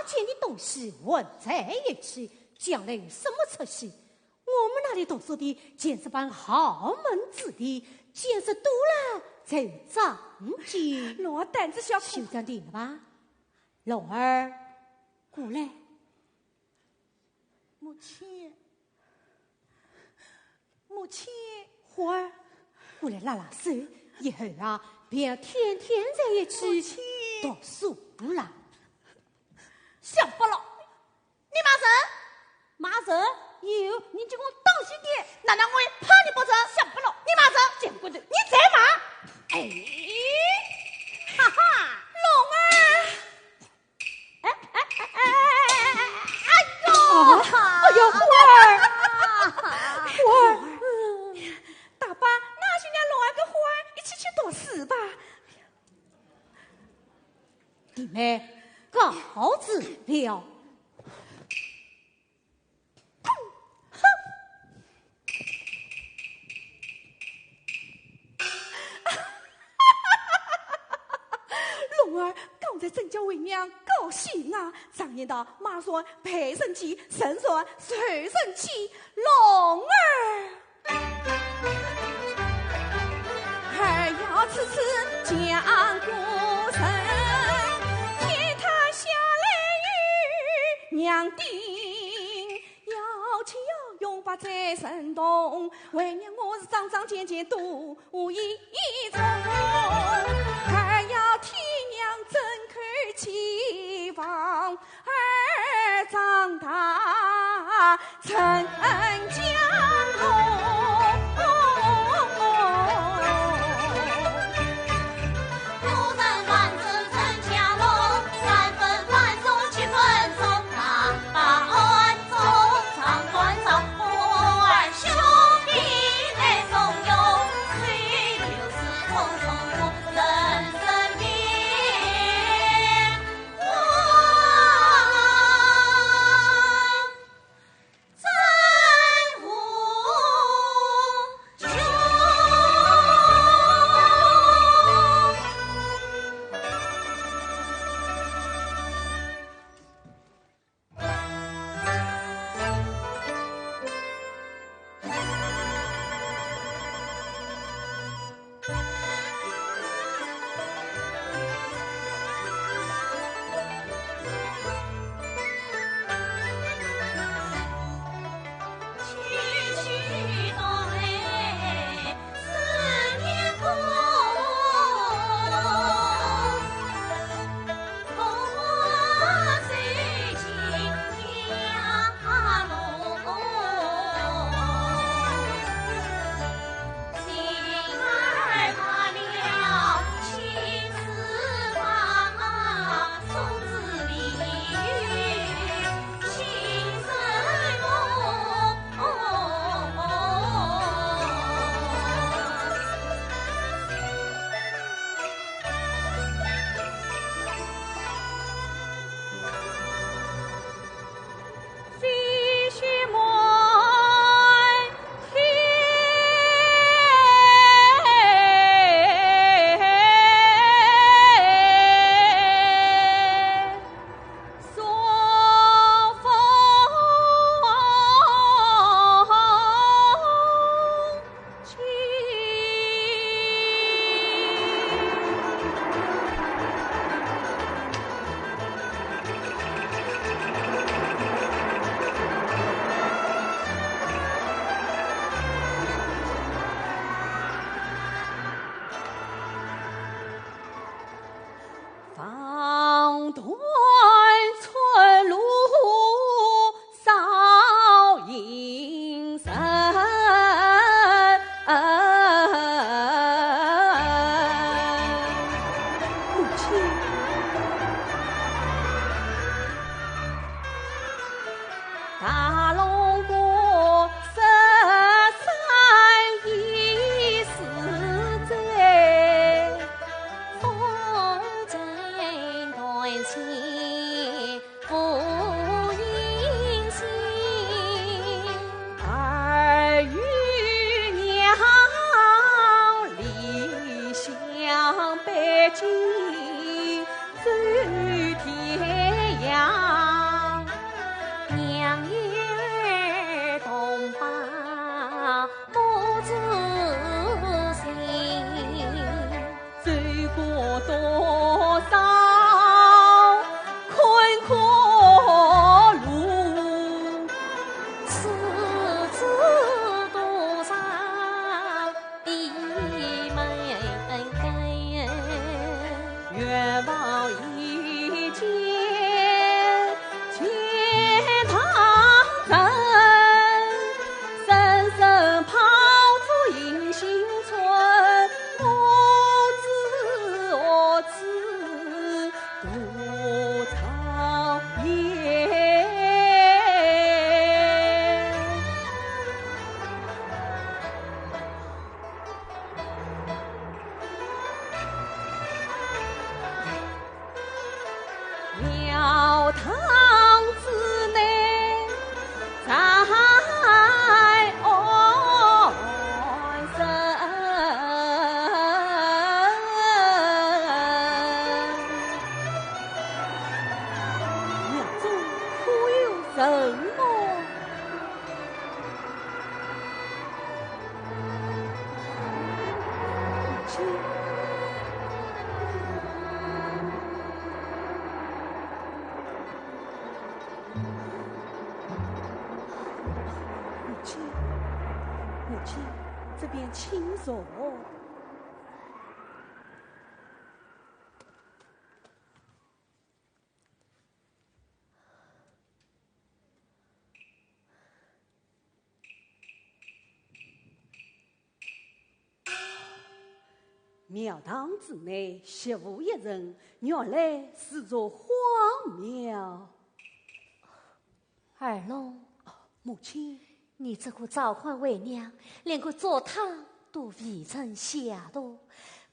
贱的东西混在一起，将来有什么出息？我们那里读书的见是般豪门子弟，见识多了才有长进。龙儿胆子小，就这样定了吧？龙儿，过来。母亲，花儿，过来拉拉手，以后啊，别天天在一起读书了。想不了，你骂人？有，你就给我当心点！难道我也怕你不成？想不了，你骂人！见鬼的，你再骂！哎，哈哈，龙儿！哎呦，花儿，大爸，那就让龙儿跟花儿一起去读书吧。弟妹，告辞了。龙儿刚才真叫为娘高兴啊！常言道：马算陪神器，神算随神器。龙儿要次次讲故神，天台下来与娘定，要气要用把在神动，为娘我是张张健健度一从。儿要替娘争口气房，儿长大成江龙。古人万字成江龙，3分万松7分松，把恩重长短长，我儿兄弟来怂恿，虽流逝匆匆我人生变。我真大龙过十三一四载，风筝断线不音信，儿与娘离乡背井走天涯，娘儿同把母子心。走过多少困苦路，此子多少闭门根，愿望一见天堂人，深深抛出银杏村，我子独草原。庙堂之内在安身，庙中可有人么？母亲，母亲，母亲，这边请坐。庙堂之内，媳妇一人，原来是座荒庙。二龙，母亲，你这个召唤为娘，连个坐堂都未曾下落，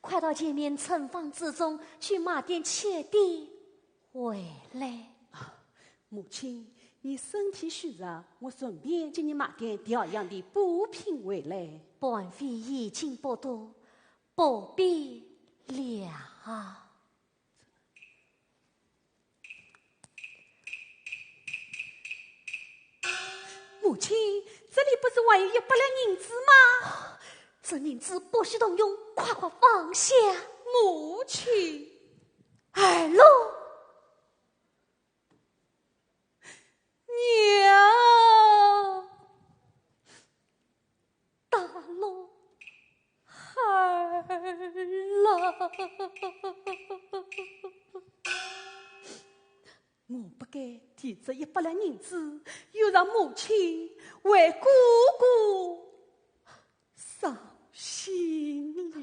快到前面城房之中去买点吃的回来。母亲，你身体虚弱，我顺便给你买点调养的补品回来。本妃已经不多，不必了。母亲，这里不是还有100两银子吗？这银子不许动用，快快放下。母亲，二龙，娘，大龙，二郎。我不该提这100两银子，又让母亲为姑姑伤心了。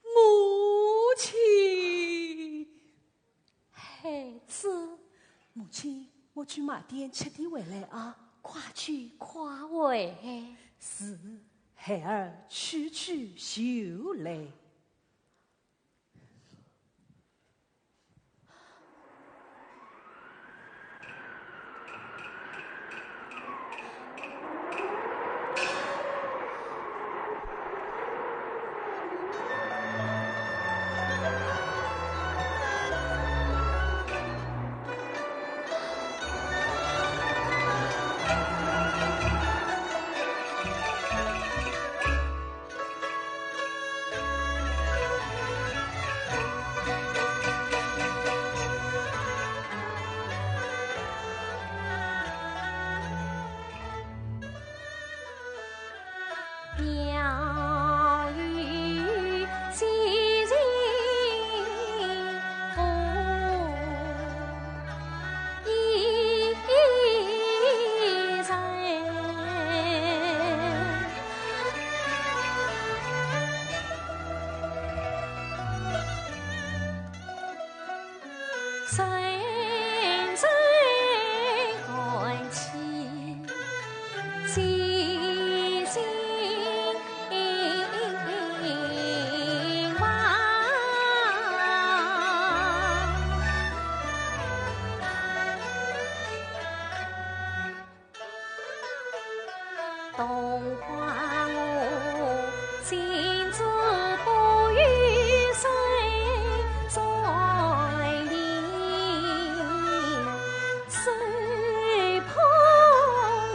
母亲，孩子，母亲，我去买点吃的回来啊！快去快回。是，孩儿去就来。动画我心知不与谁在里，谁碰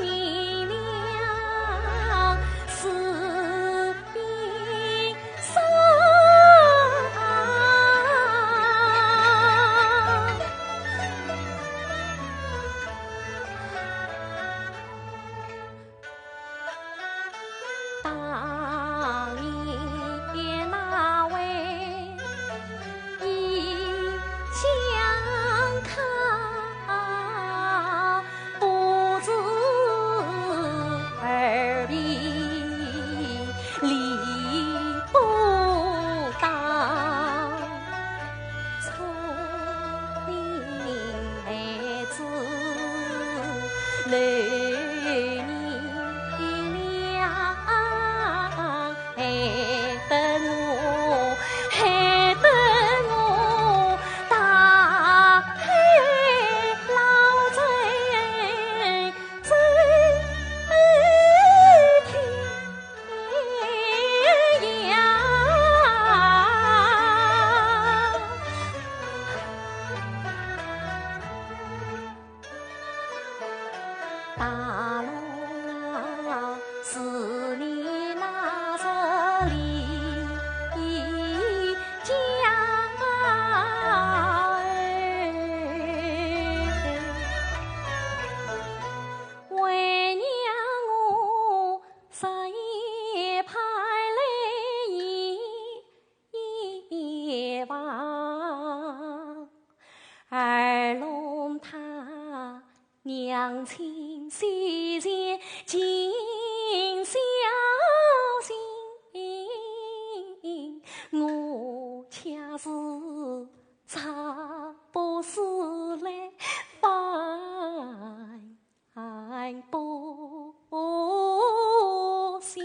你俩是冰山。当年那位一相看，不知儿女理不当，聪明孩子男人俩。害得我大海捞针走天涯。大龙啊，是你那十里家儿，为娘我日夜派来一房，二龙他娘亲虽然尽小心，我恰是茶不思来饭不想，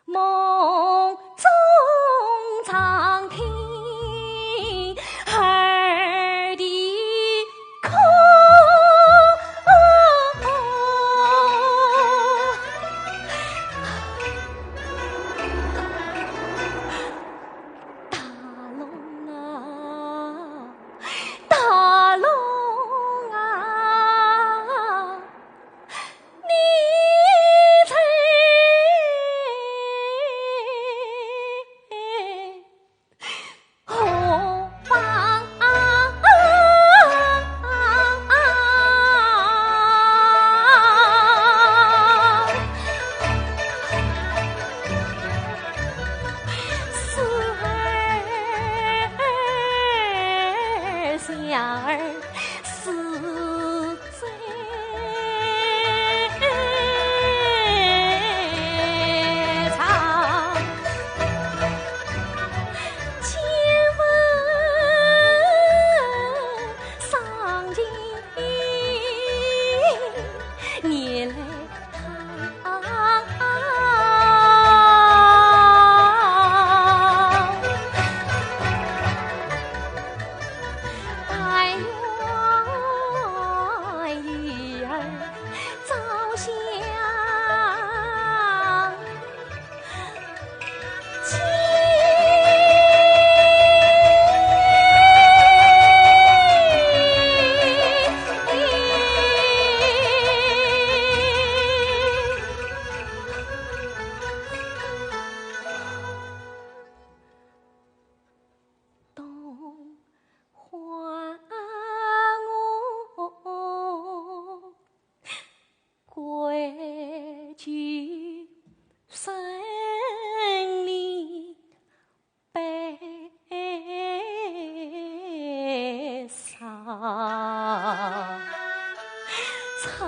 梦中常听儿的哭。大龙啊，你在何方？想儿是最长，千问上京你来归去森林悲伤，苍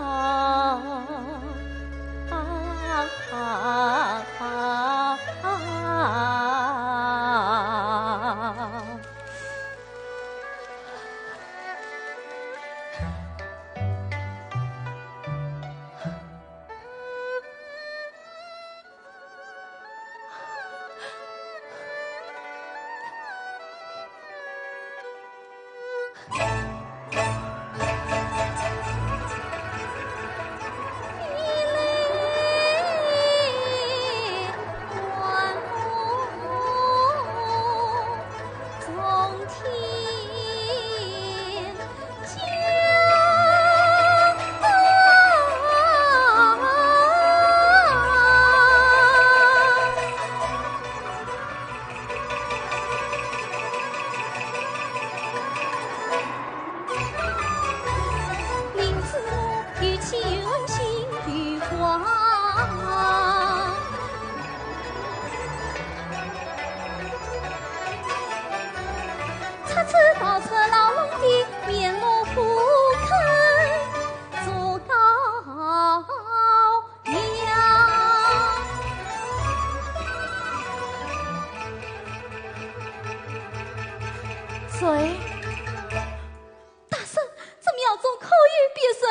大圣，怎么要从口语变身？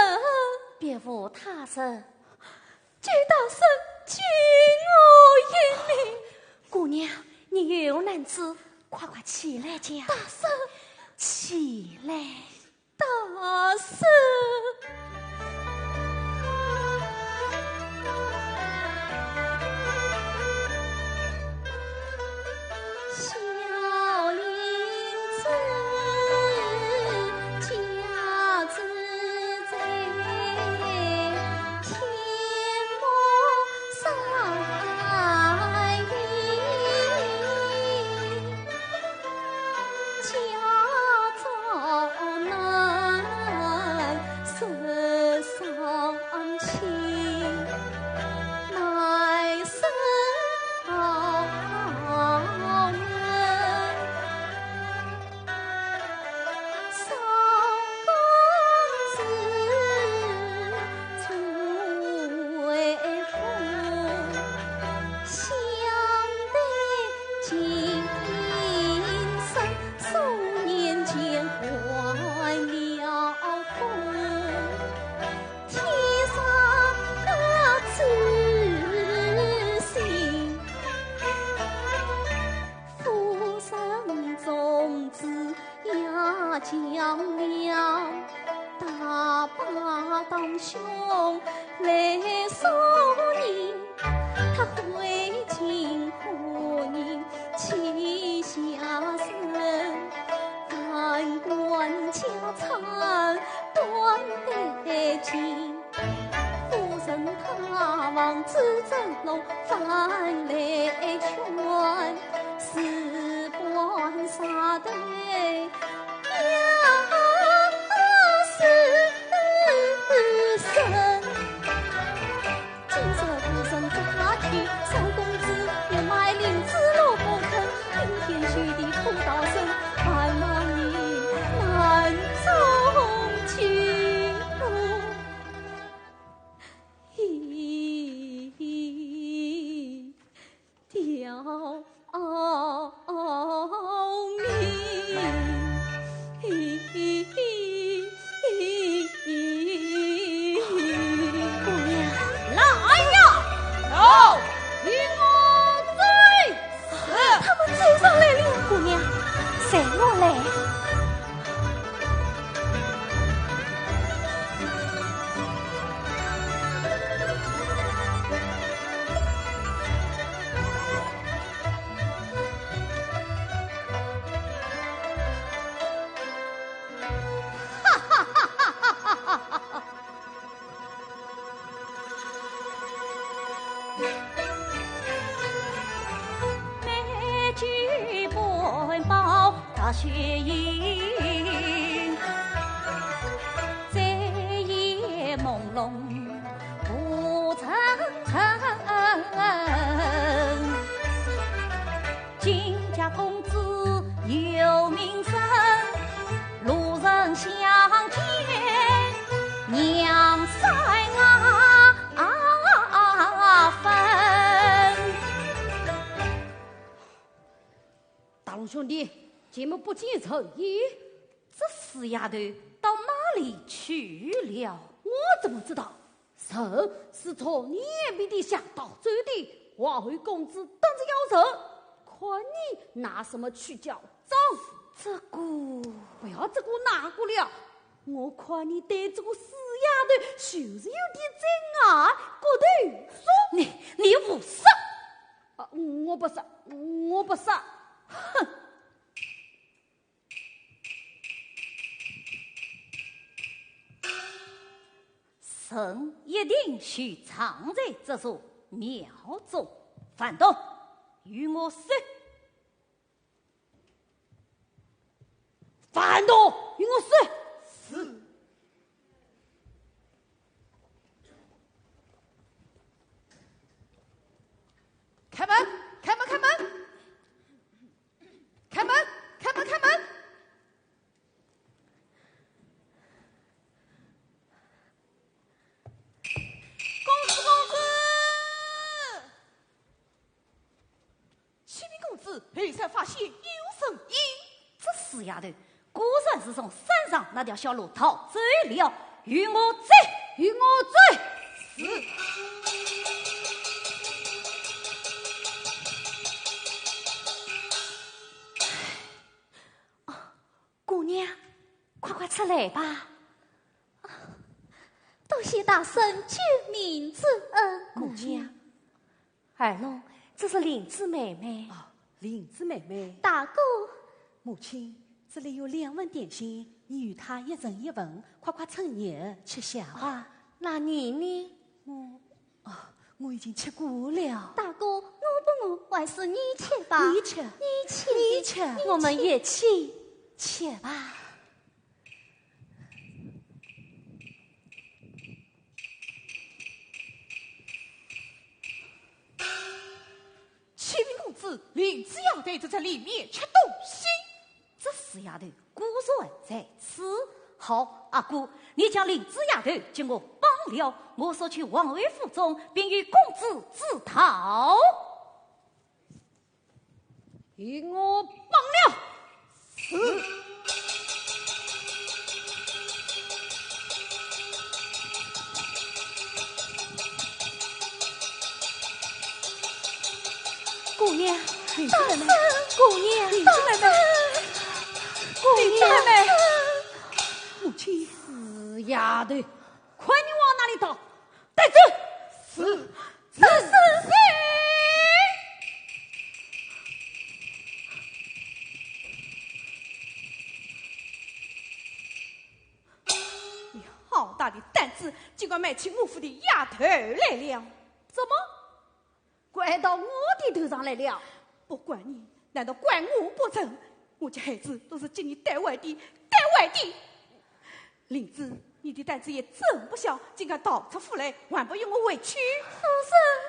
别无他人。举大圣，请我引领。姑娘，你有难子，快快起来讲。大圣，起来。大圣。血影在夜朦胧不曾金家公子有名声，路人相见娘塞分。大龙兄弟，节目不尽诚意，这死丫头到哪里去了？我怎么知道？神是从你眼皮底下到嘴的，王回公子等着要神，看你拿什么去叫丈夫。这个不要这个那个了，我看你对这个死丫头就是有点真爱，过头说你无色啊！我不是，哼！臣一定须藏在这座庙中。反动，与我说。反动，与我说。是。开门！开门！开门！开门！开门！开门！公子，公子！启禀公子，雷才发现有声音。这死丫头果然是从山上那条小路逃走了。与我追！与我追！是。姑娘，快快出来吧！多谢大圣救命之恩，姑娘。二龙，这是灵芝妹妹。灵芝妹妹，大哥，母亲，这里有2份点心，你与她一人1份，快快趁热吃下吧。那你呢？我已经吃过了。大哥，我还是你吃吧。你吃，你吃，你吃，我们一起吃吧。启禀公子，灵芝丫头就在里面吃东西。这死丫头果然在此。好，阿姑，你将灵芝丫头将我绑了，我送去王位府中，并与公子自讨。与我绑了。是。姑娘，大圣，姑娘，大圣，姑娘，母亲，死丫头，快你往哪里逃？带走！是。大圣，你好大的胆子，竟敢买起我府的丫头来了！怎么怪到我的头上来了？不怪你，难道怪我不成？我家孩子都是经你带坏的，灵芝，你的胆子也真不小，竟敢逃出府来，还不与我回去？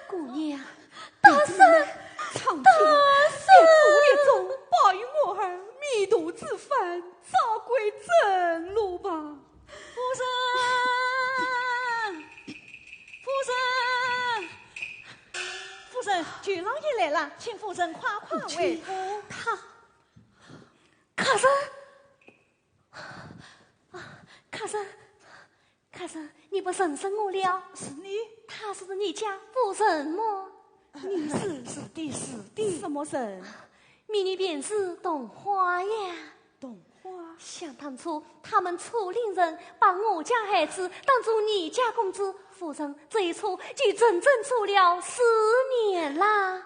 姑娘，大圣，苍天在主列中保佑我儿弥途之返，早归正路吧。夫人，夫人，巨老爷来了，请夫人快快为夫。卡生，你不认识我了？是你？她是你家夫人么？你是的。什么人？明日便是洞花呀。洞花。想当初，他们楚陵人把我家孩子当做你家公子，夫人这一处就整整处了4年啦。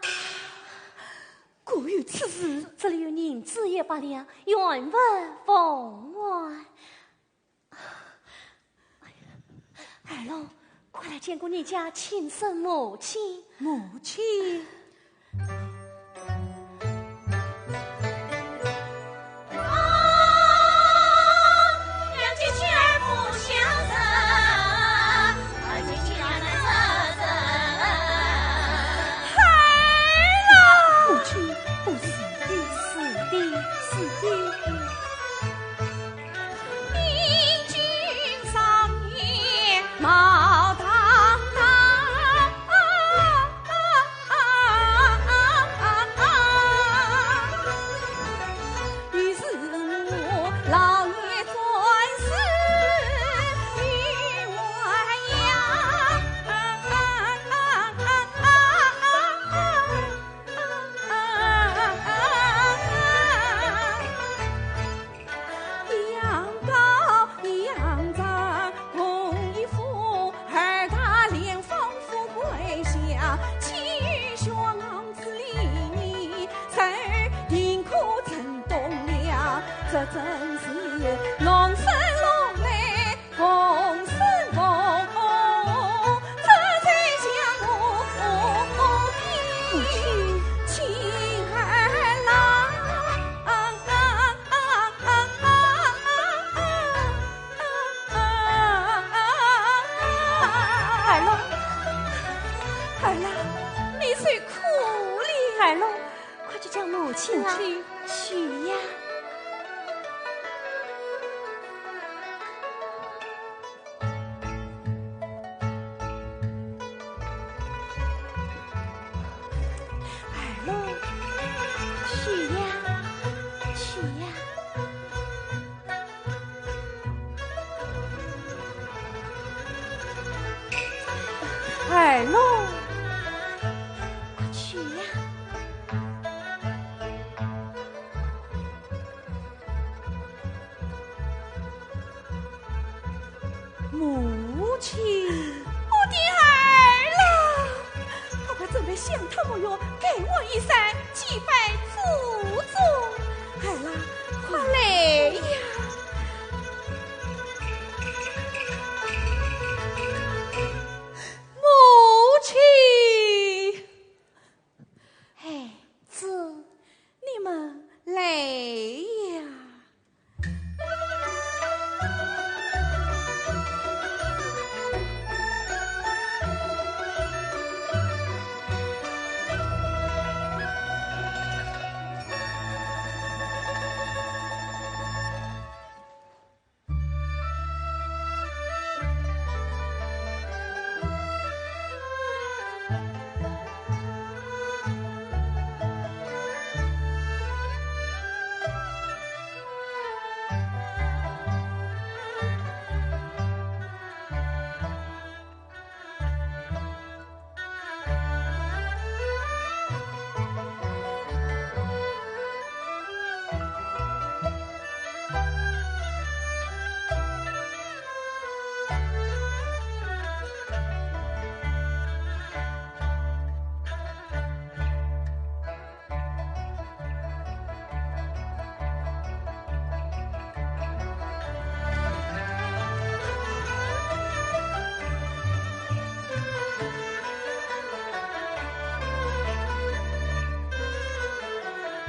果有此事，这里有银子100两，原文奉还。二龙，快来见过你家亲生母亲。母亲。这真是龙生龙来，凤生凤儿喽，快去呀！母亲，我的儿啦，快快准备向他们哟，给我一扇祭拜祖宗。儿啦，快来呀！母亲，孩子，你们来呀！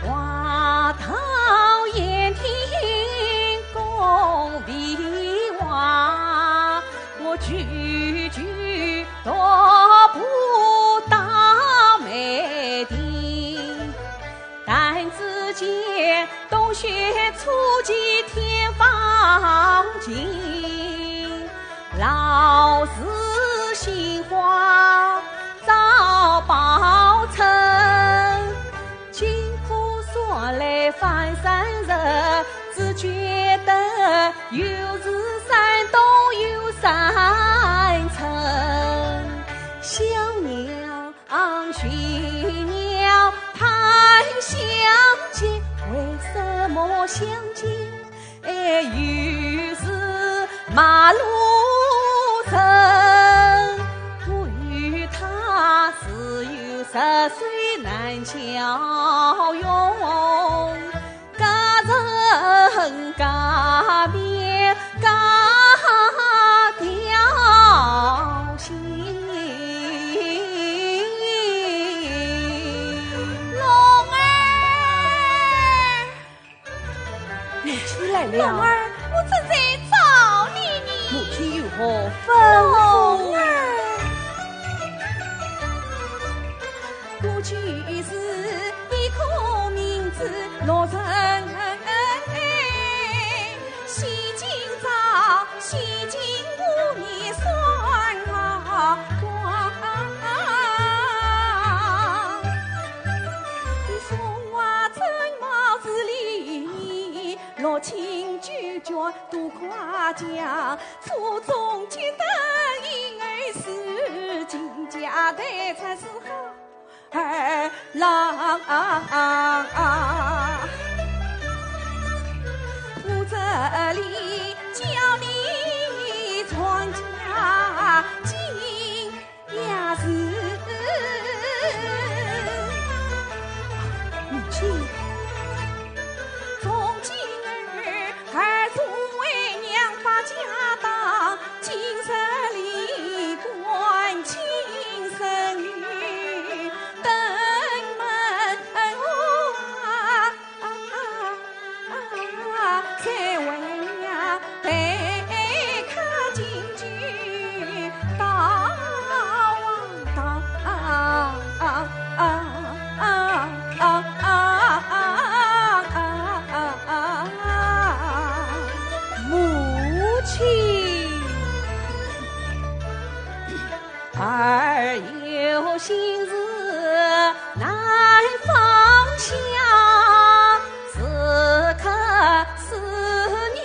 花桃艳听共比话，我句句都不大美的。但只见冬雪初霁天放晴，老是杏花早报春。来翻山人，只觉得又是山东又山城。小鸟寻鸟盼相见，为什么相见又是马路人？对于他是有10岁难教用，家人家面家条心。龙儿，母亲来龙了，儿，我正在找你呢。母亲有何吩龙咐？儿，过去是一颗名字落人，西京早，西京5年算光。你说我真貌似里，落情拒绝多夸奖，初中见得婴儿是金家的才是好儿郎。我这里叫你传家金呀是母亲，从今儿作为娘把家当，今日里关亲生女，登门再为娘备看京剧，大王母亲，儿有心事难放下，此刻思念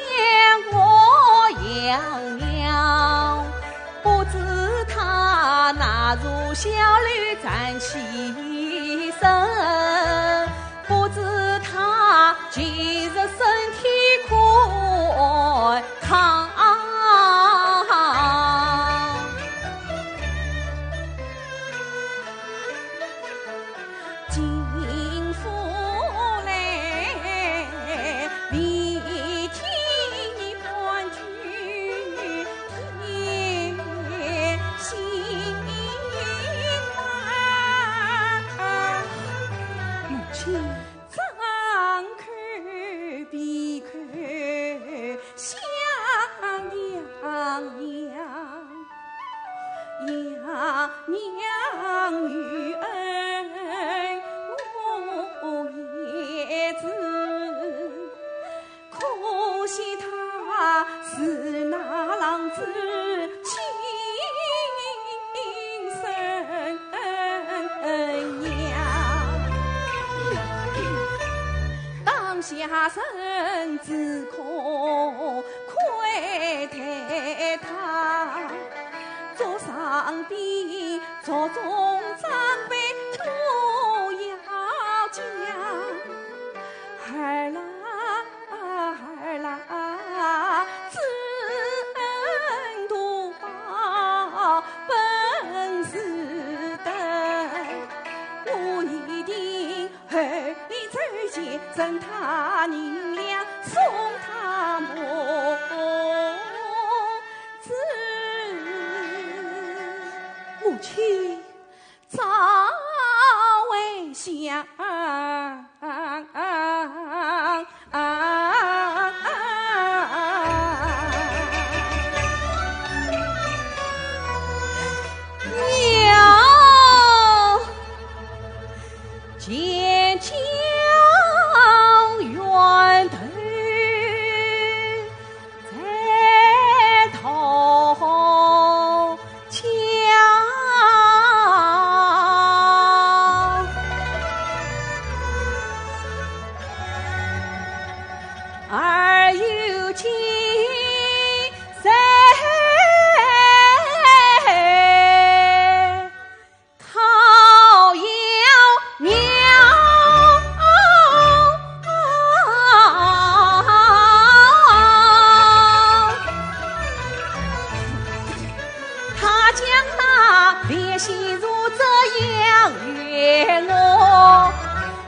我养娘，不知他哪想娘女儿无叶子，可惜他是那郎子亲生娘，当下身子可亏待他，做上帝做中长辈都要讲，儿啦知恩图报本是德，我一定儿你走前赠他银两，送他母子。母亲早为想娘见将远退，在头墙，儿有情谁讨要娘，他将那烈心如这样悦我，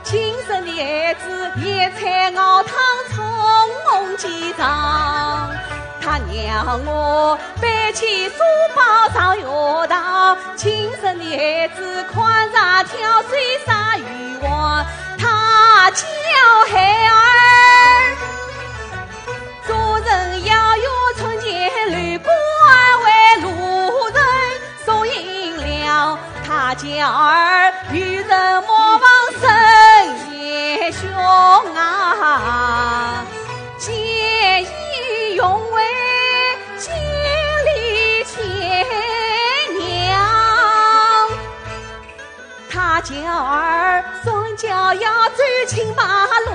亲生的儿子也才熬汤从几丈，他让我背起书包上学堂，亲生的儿子宽茶挑水洒渔网，他教孩儿做人要有纯洁，路过为路人送银两，他教儿与人莫忘生也兄啊，见义勇为千里牵娘，他教儿双脚要走青马路，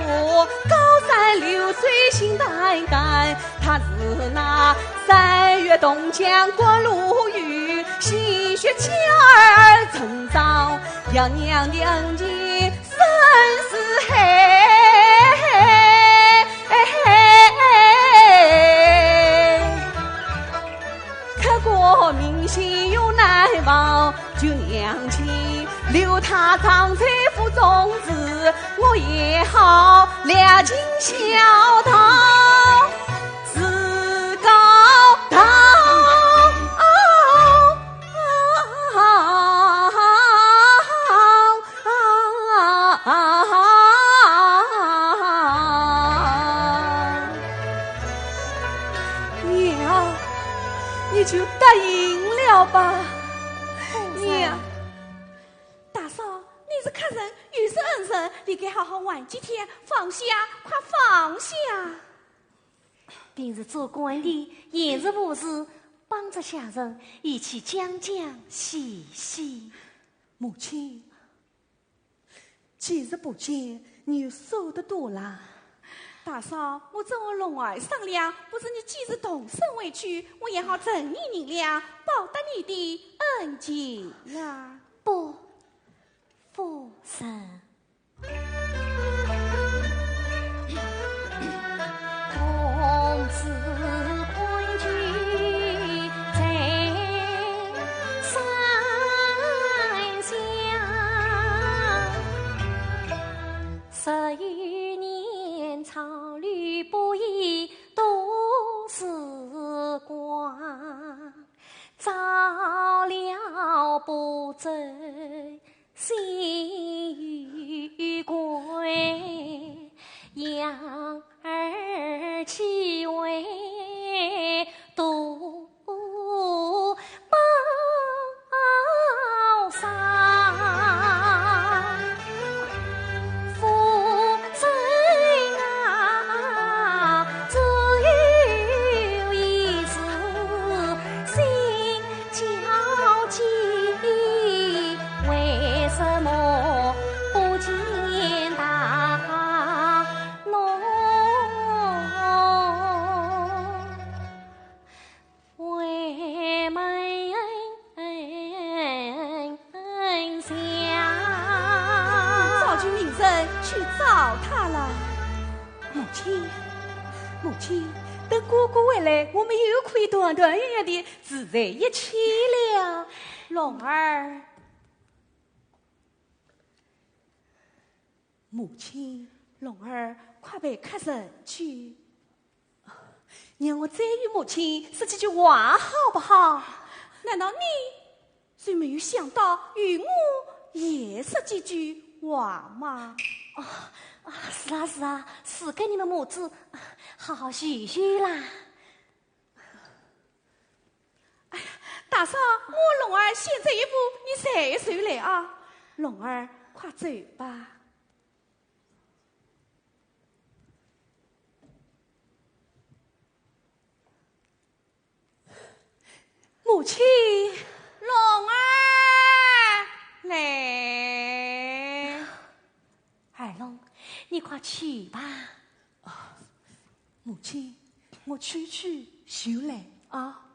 高山流水心淡淡，他是那三月东江过路雨，细雪教儿成长，让娘的恩情深似海。刻骨铭心永难忘，就娘亲留他长在腹中子，我也好两尽孝道，自高堂。娘，你就答应了吧。娘，大嫂，你是客人，又是恩人，你该好好玩几天，放下，快放下。平日做官的，言是无事，帮着下人一起讲讲细细。母亲，几日不见，你又瘦得多了。大嫂，我找我龙儿商量，不是你几日动身回去，我也好赠你银两，报答你的恩情啊。不，夫人。公子欢聚在山下，10余年草履不移都是光，早了不走心去找他了。母亲，母亲，等哥哥回来，我们又可以团团圆圆的住在一起了。龙儿，母亲，龙儿，快陪客人去。让我再与母亲说几句话好不好？难道你就没有想到与我也说几句话吗？是啊是啊，是给你们母子好好叙叙啦。哎呀，大嫂，我龙儿先走一步，你再随来啊！龙儿，快走吧。母亲，龙儿来。二龙，你快去吧。母亲，我去就来啊。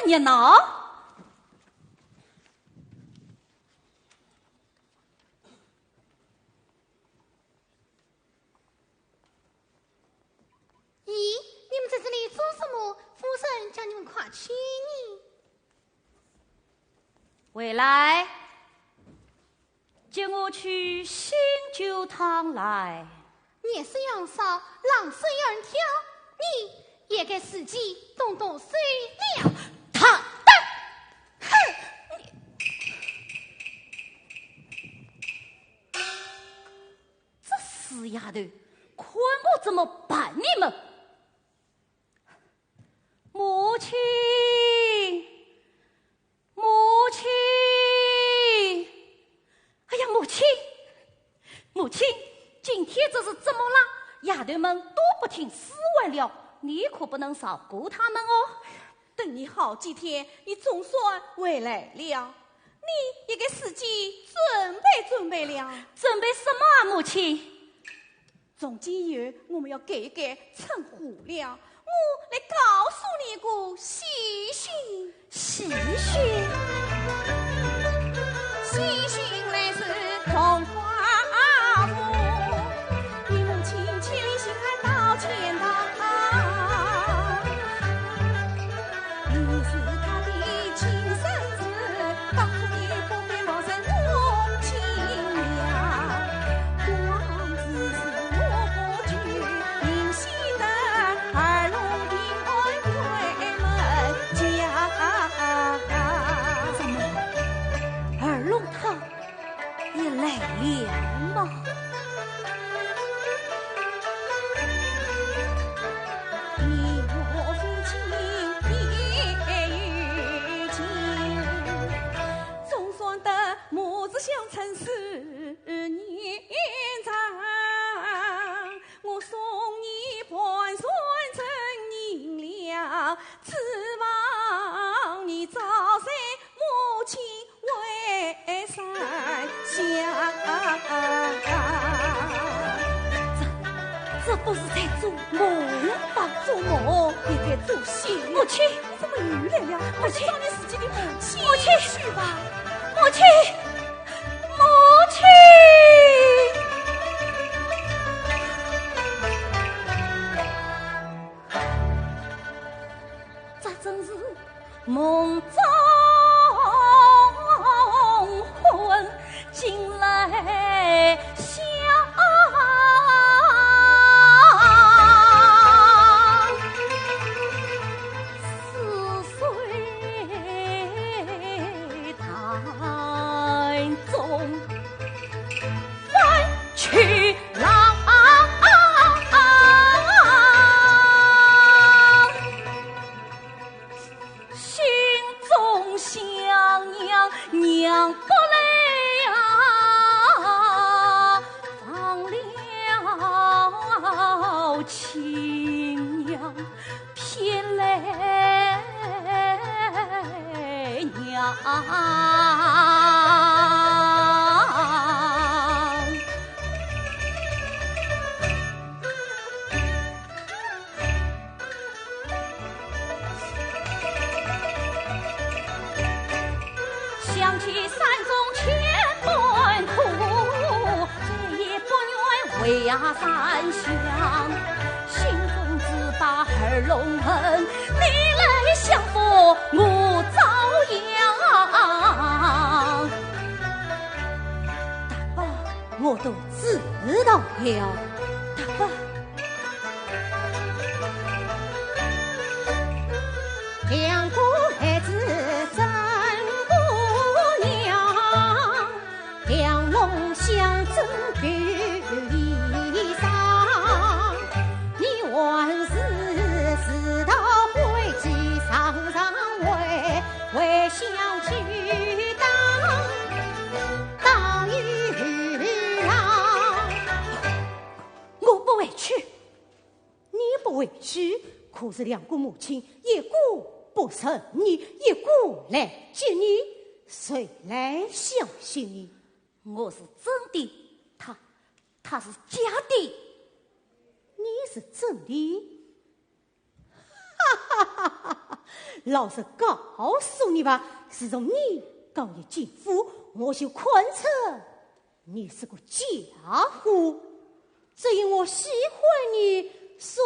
热闹。咦，你们在这里做什么？夫人叫你们快去呢。回来，接我去新酒堂来。年事杨少，浪水有人挑，你也该自己动动水了。他的，哼！这死丫头，看我怎么办你们！母亲，母亲！哎呀，母亲，母亲！今天这是怎么了？丫头们都不听使唤了，你可不能少顾他们哦。等你好几天，你总算回来了，你也给自己准备了。准备什么啊，母亲？从今以后我们要改称呼了。我来告诉你个喜讯。喜讯？喜讯来自荣华府。趁是年长，我送你盘算成银两，指望你早生母亲为善相。这不是在做梦吧？做梦也该做醒。母亲，你怎么又来了？母亲，当你自己的母亲。母亲，去吧。母亲，母亲。这真是梦中魂，醒来想。去郎，心中想娘，娘不来啊，放了亲娘，偏来娘。想起山中千般苦，这也不愿为呀山乡，心中只把儿龙恨，你来相扶我遭殃。大伯，我都知道了。大伯，两个孩子相争比衣裳，你万事知道会计上为相去当与郎。我不委屈，你不委屈，可是两个母亲，一个不认你，一个来接你，谁来相信你？我是真的，他是假的。你是真的？哈哈哈哈！老实告诉你吧，自从你刚一进府，我就看出你是个假货。只因我喜欢你，所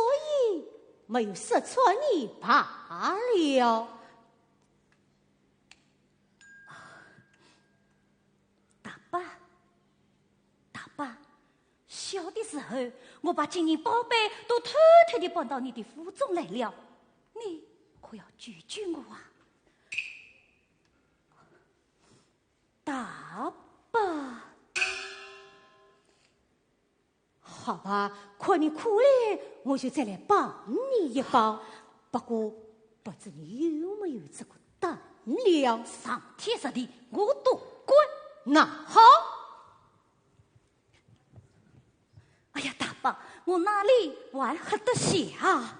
以没有识穿你罢了。大伯，小的时候，我把金银宝贝都偷偷地搬到你的府中来了，你可要拒绝我啊！大伯，好吧，看你哭了，我就再来帮你一帮。不过，不知你有没有这个胆量？上天实地，我都管。那好。哎呀，大伯，我哪里还喝得下？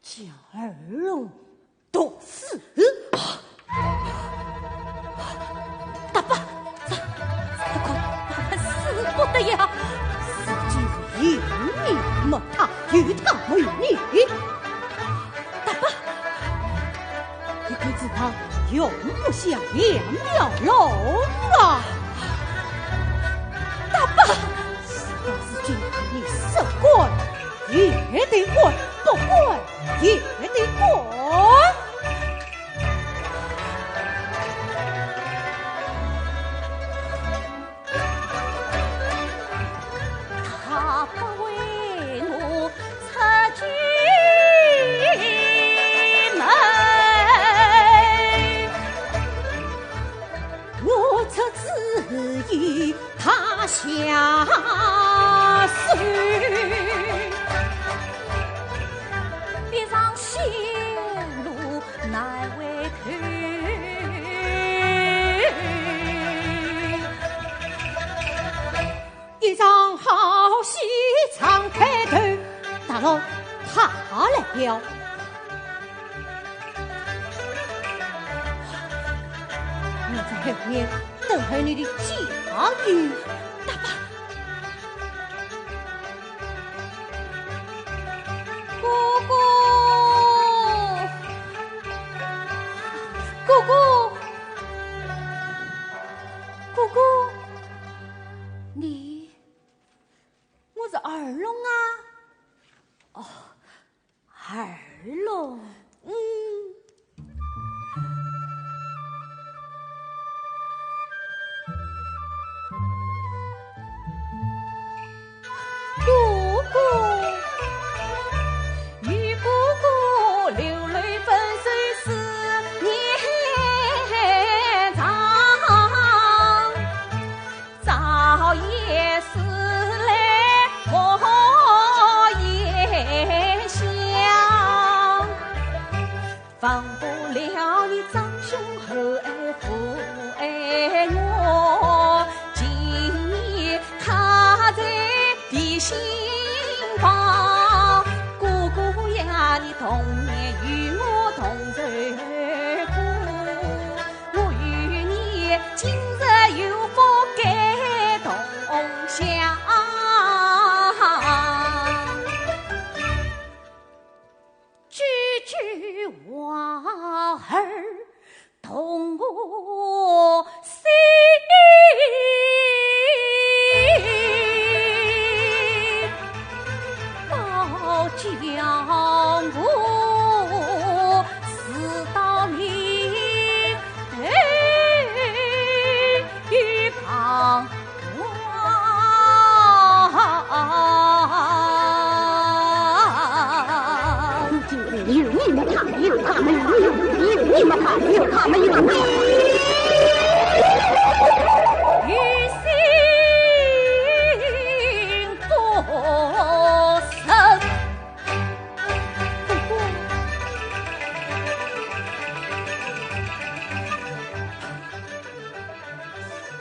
将儿龙夺死！大伯，这可死不得呀！死既是有你没他，有他没你。大伯，你可知他永不下2秒龙啊！大伯，要是今天你受管，也得管；不管，也得管。他不为我出军门，我出自意他乡。大龙，他来了。我在后面等候你的驾驭。大伯，姑姑，姑姑，你，我是二龙啊。哦，二龙，姑姑，与姑姑流泪分碎思念长，早夜思来我也想，放不了你长兄后爱父爱我，今夜他在地心房，姑姑呀，你童年与我同受苦，我与你今日有福该同享，句句话儿同我心。江湖事到明于旁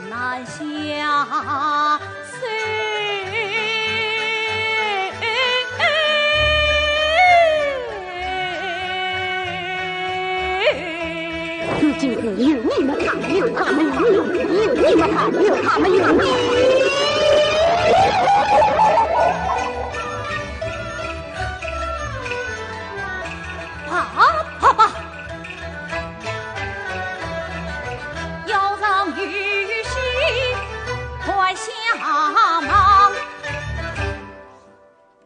难下好吧，要让雨息快下忙。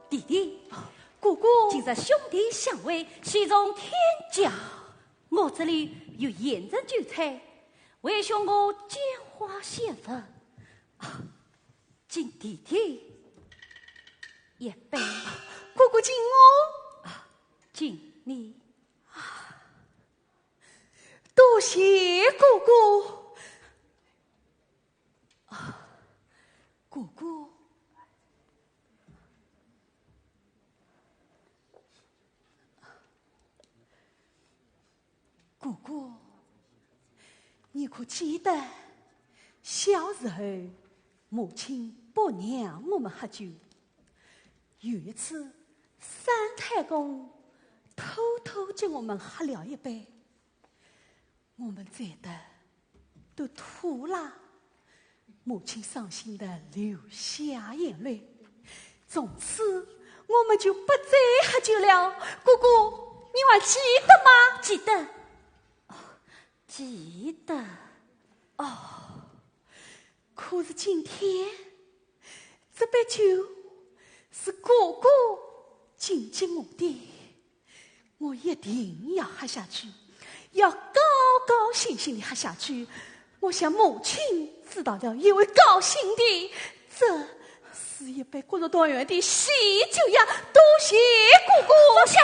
弟弟，姑姑，今日兄弟相会，喜中天降。我这里有盐人酒菜，为兄我拈花献佛。敬弟弟一杯，姑姑敬我，敬你。多谢姑姑。姑姑，姑姑，你可记得小时候母亲不让我们喝酒，有一次三太公偷偷叫我们喝了一杯，我们醉得都吐了，母亲伤心的流下眼泪，从此我们就不再喝酒了。姑姑，你还记得吗？记得，记得。可是今天这杯酒是姑姑敬给我的，我一定要喝下去，要高高兴兴的喝下去。我想母亲知道了也会高兴的。这是一杯过着多元的喜酒呀！多谢姑姑。放下，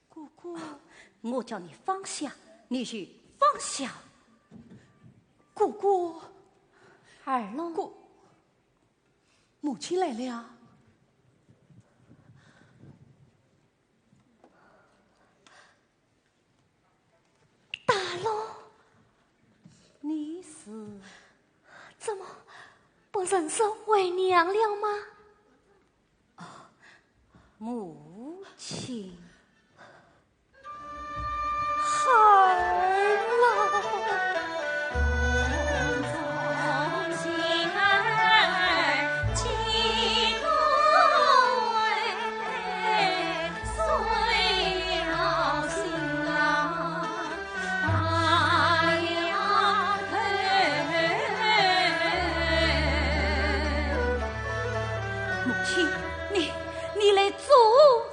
姑姑，我叫你放下，你去放下。姑姑，二龙，母亲来了。大龙，你是怎么不认识为娘了吗？母亲，孩儿郎。你来做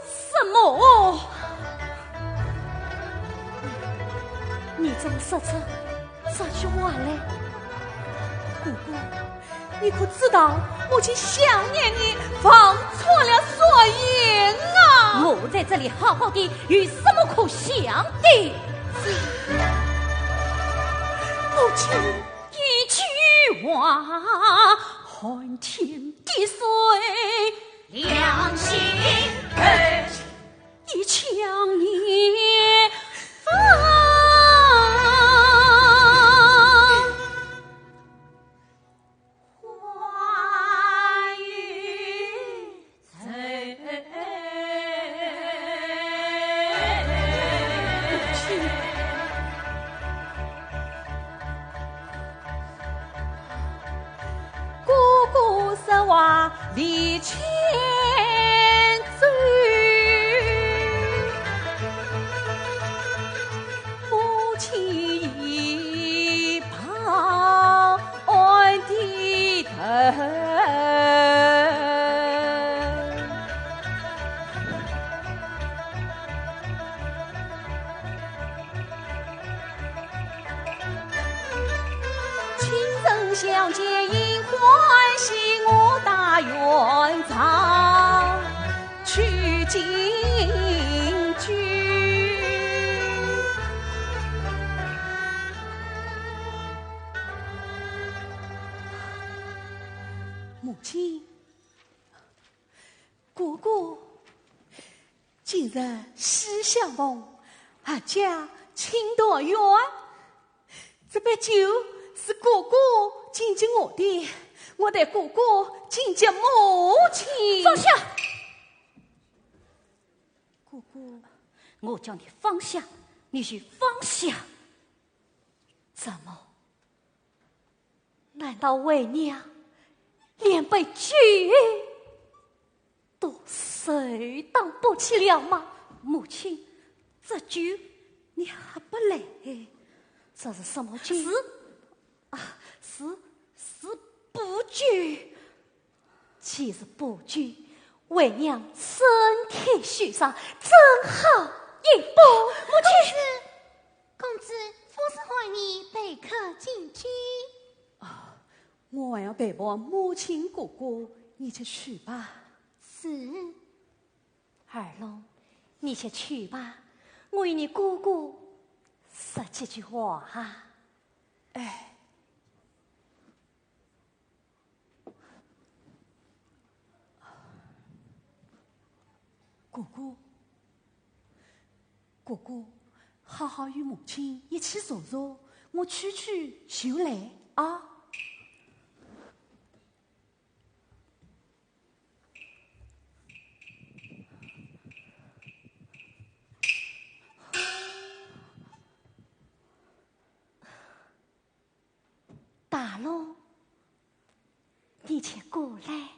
什么？你怎么说出这句话来？姑姑，你可知道母亲想念你，放错了所言啊！我在这里好好的，有什么可想的？母亲，一句话撼天地水，良心一枪一放。离千岁，母亲一旁安低头，亲人相见应欢喜，我大愿藏去进居。母亲，姑姑，今日喜相逢，阿家请到院，这杯酒是姑姑敬敬我的，我对姑姑敬敬母亲。放下！姑姑，我叫你放下，你去放下。怎么？难道为娘连杯酒都谁当不起了吗？母亲，这酒你还不来？这是什么酒？是补酒。既是补酒，为娘身体虚伤，正好一补。母亲，公子夫是怀你备客进居。我还要陪伴母亲姑姑，你去取吧。是。二龙，你先去吧，我与你姑姑说几句话哈。哎，姑姑，好好与母亲一起坐坐，我去就来啊。大龙，你且过来。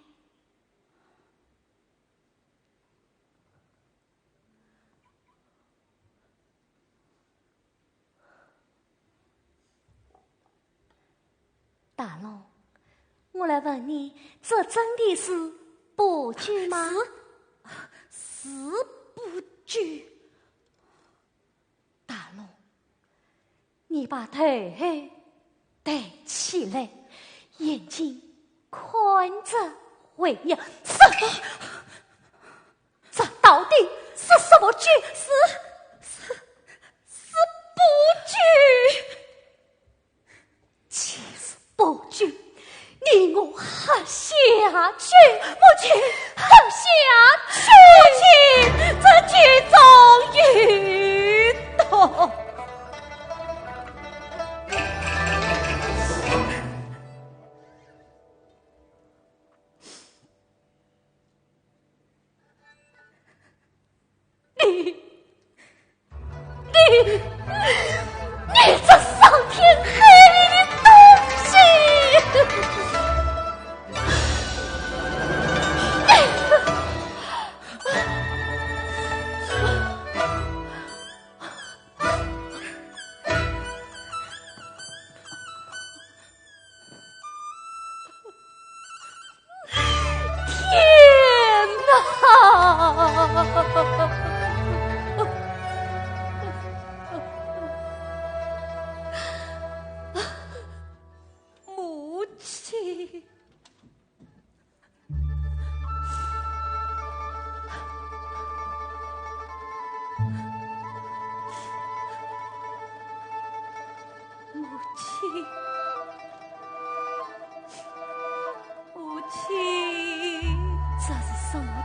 大龙，我来问你，这真的是补酒吗？是补酒。大龙，你把头抬起来，眼睛看着为娘。这到底是什么酒？是补酒。其实补酒，你我喝下去，母亲喝下去，母亲这酒终于到。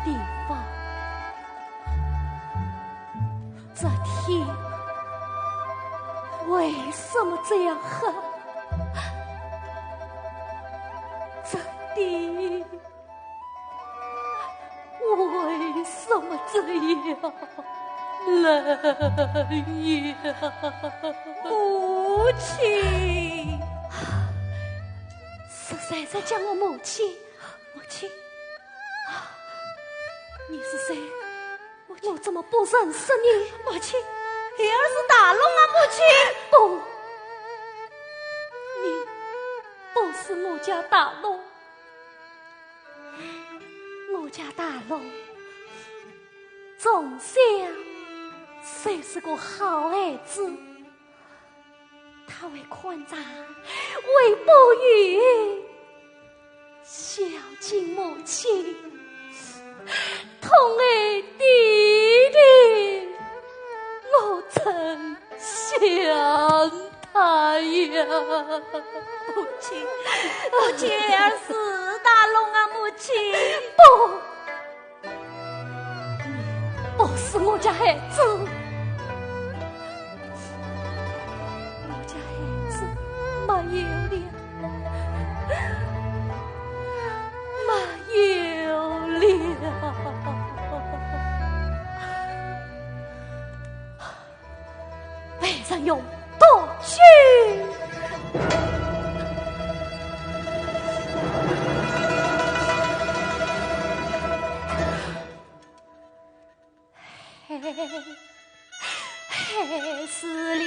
地方。这天为什么这样黑？这地为什么这样冷呀？母亲，实在在讲我母亲，母亲，你是谁？我怎么不认识你？母亲，你儿是大龙啊，母亲。不，你不是我家大龙。我家大龙从小虽是个好孩子，他为宽长，为哺育，孝敬母亲，痛爱弟弟，我真想他呀！母亲，母亲儿是大龙啊，母亲。不，不是我家孩子，我家孩子没有了，没有了。被人用夺去。害死了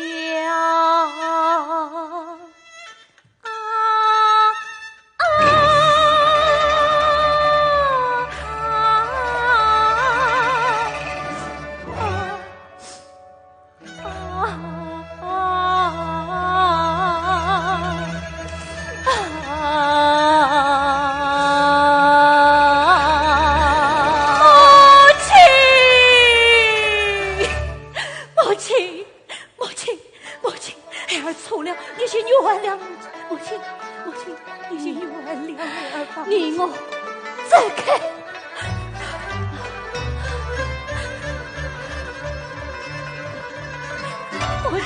你我再看，母亲，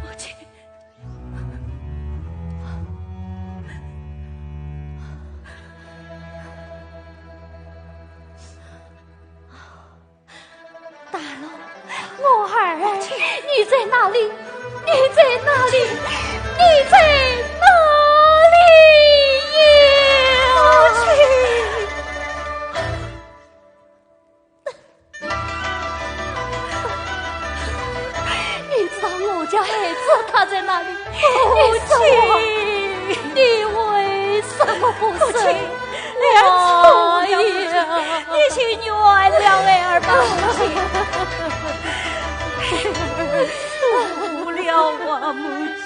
母亲，大龙，我儿，你在哪里？你在哪里？你在哪里呀？母亲，你知道我家孩子他在哪里？母亲，你为什么不生我呀？你去原谅儿吧，母亲。不了啊，母亲，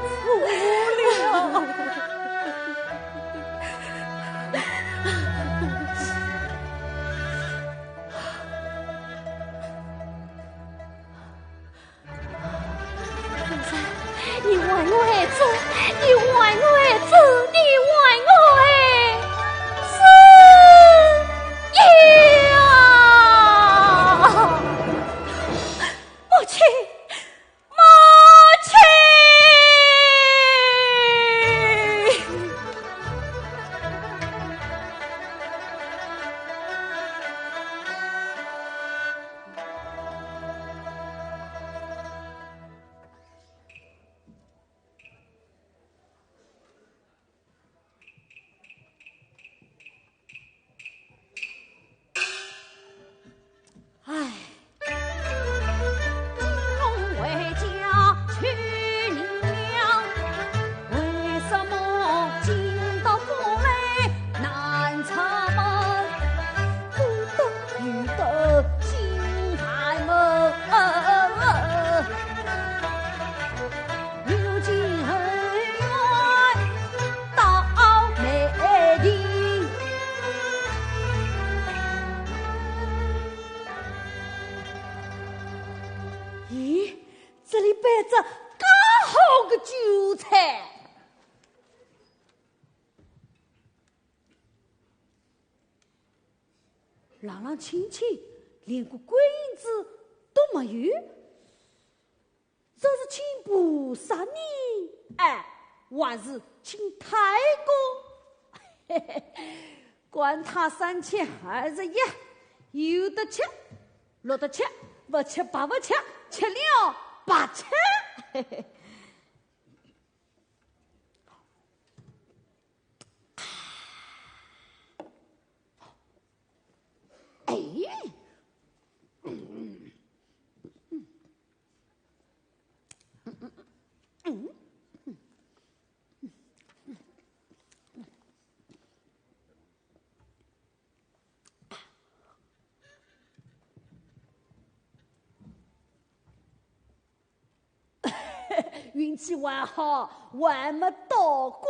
错了。你为我儿子，你为我儿子，你为我儿子呀！母亲，母亲。朗朗清清，连个鬼影子都没有。这是请菩萨呢？哎，还是请太公？嘿嘿，管他3021，有的吃，落得吃，不吃白不吃，吃了白吃。嘿嘿。哎，运气还好，还没倒光。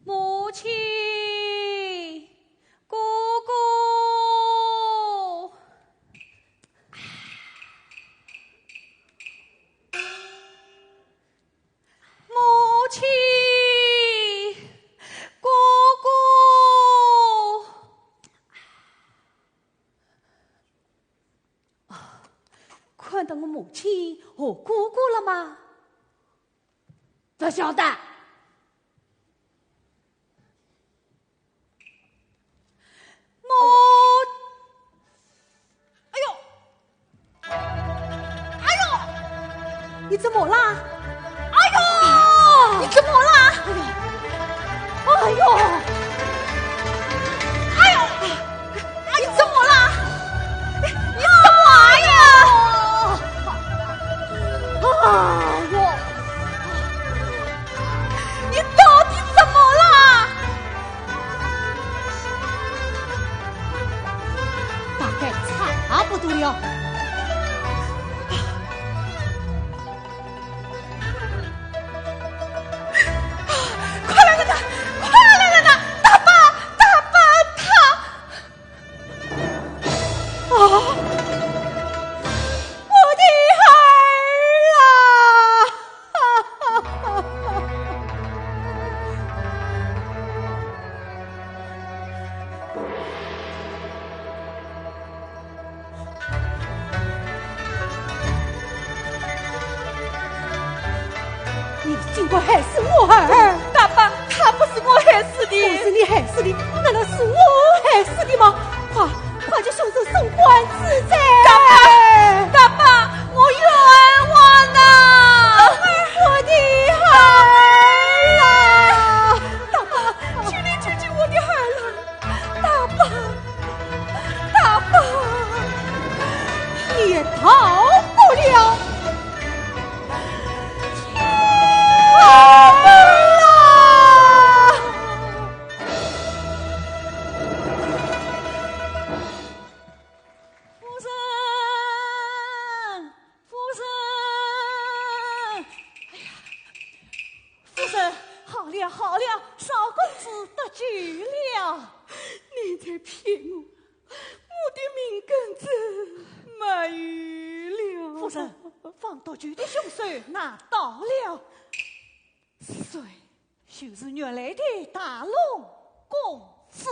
母亲，姑姑，母亲，姑姑，看到我母亲和姑姑了吗？不晓得。你怎么啦？哎呦！你怎么啦？哎呦！哎呦！你怎么啦？你干嘛呀？哎呦！你到底怎么啦？大概差不多了。尽管害死我儿，大爸，他不是我害死的，不是你害死的，难道是我害死的吗？快叫凶手送官自在！大爸，我冤枉呐！我的儿啊！大爸，请你救救我的儿了！大爸，你也逃不了！好了，少公子得救了。你在骗我，我的命根子没有了。夫人，放毒酒的凶手拿到了，谁？就是原来的大龙公子。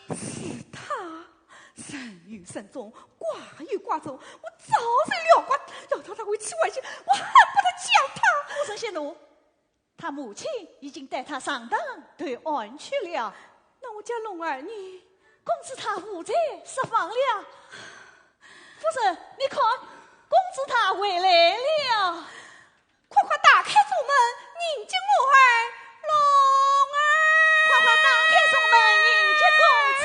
是他，人有慎重，寡有寡重。我早就了解，要他会起外心，我恨不得将他。夫人息怒。他母亲已经带他上当对岸去了，那我家龙儿呢？公子他无罪释放了。夫人，你看，公子他回来了，快打开锁门，迎接我儿，龙儿！快打开锁门，迎接公子。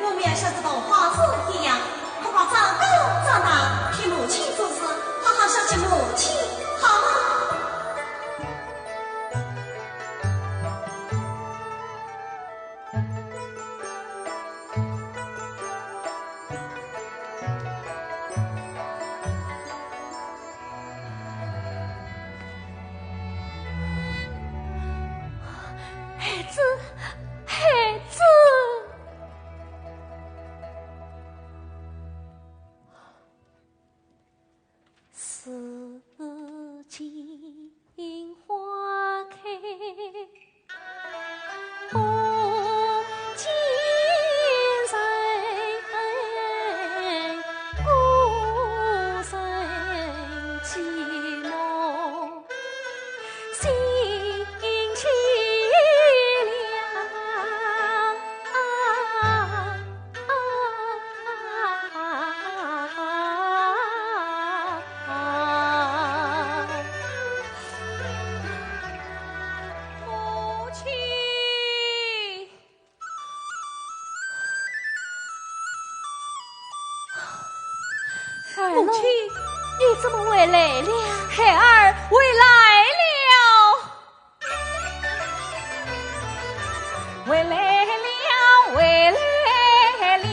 我们要像这朵花树一样，好好长高长大，替母亲做事，好好孝敬母亲，好吗？孩子，四季花开，不见人，孤身寂寞，心凄母亲，你怎么回来了？孩儿回来了，回来了，回来了，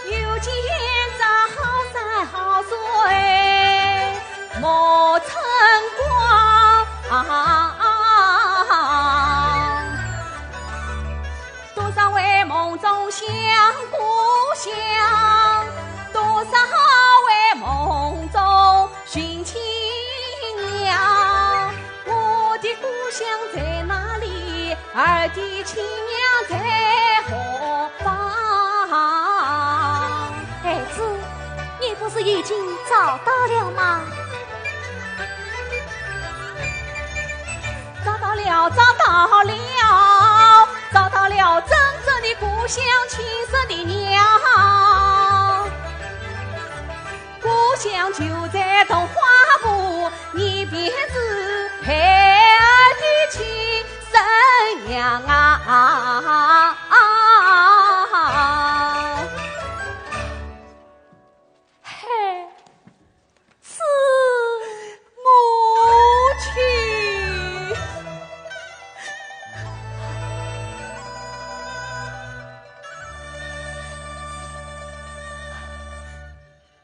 又见这好山好水莫成光。多少回梦中想故乡，多少回梦中寻亲娘。我的故乡在哪里？儿的亲娘在何方？孩子，你不是已经找到了吗？找到了，找到了真正的故乡，亲生的娘。故乡就在桐花埠，你便是孩儿的亲生娘啊！是母亲。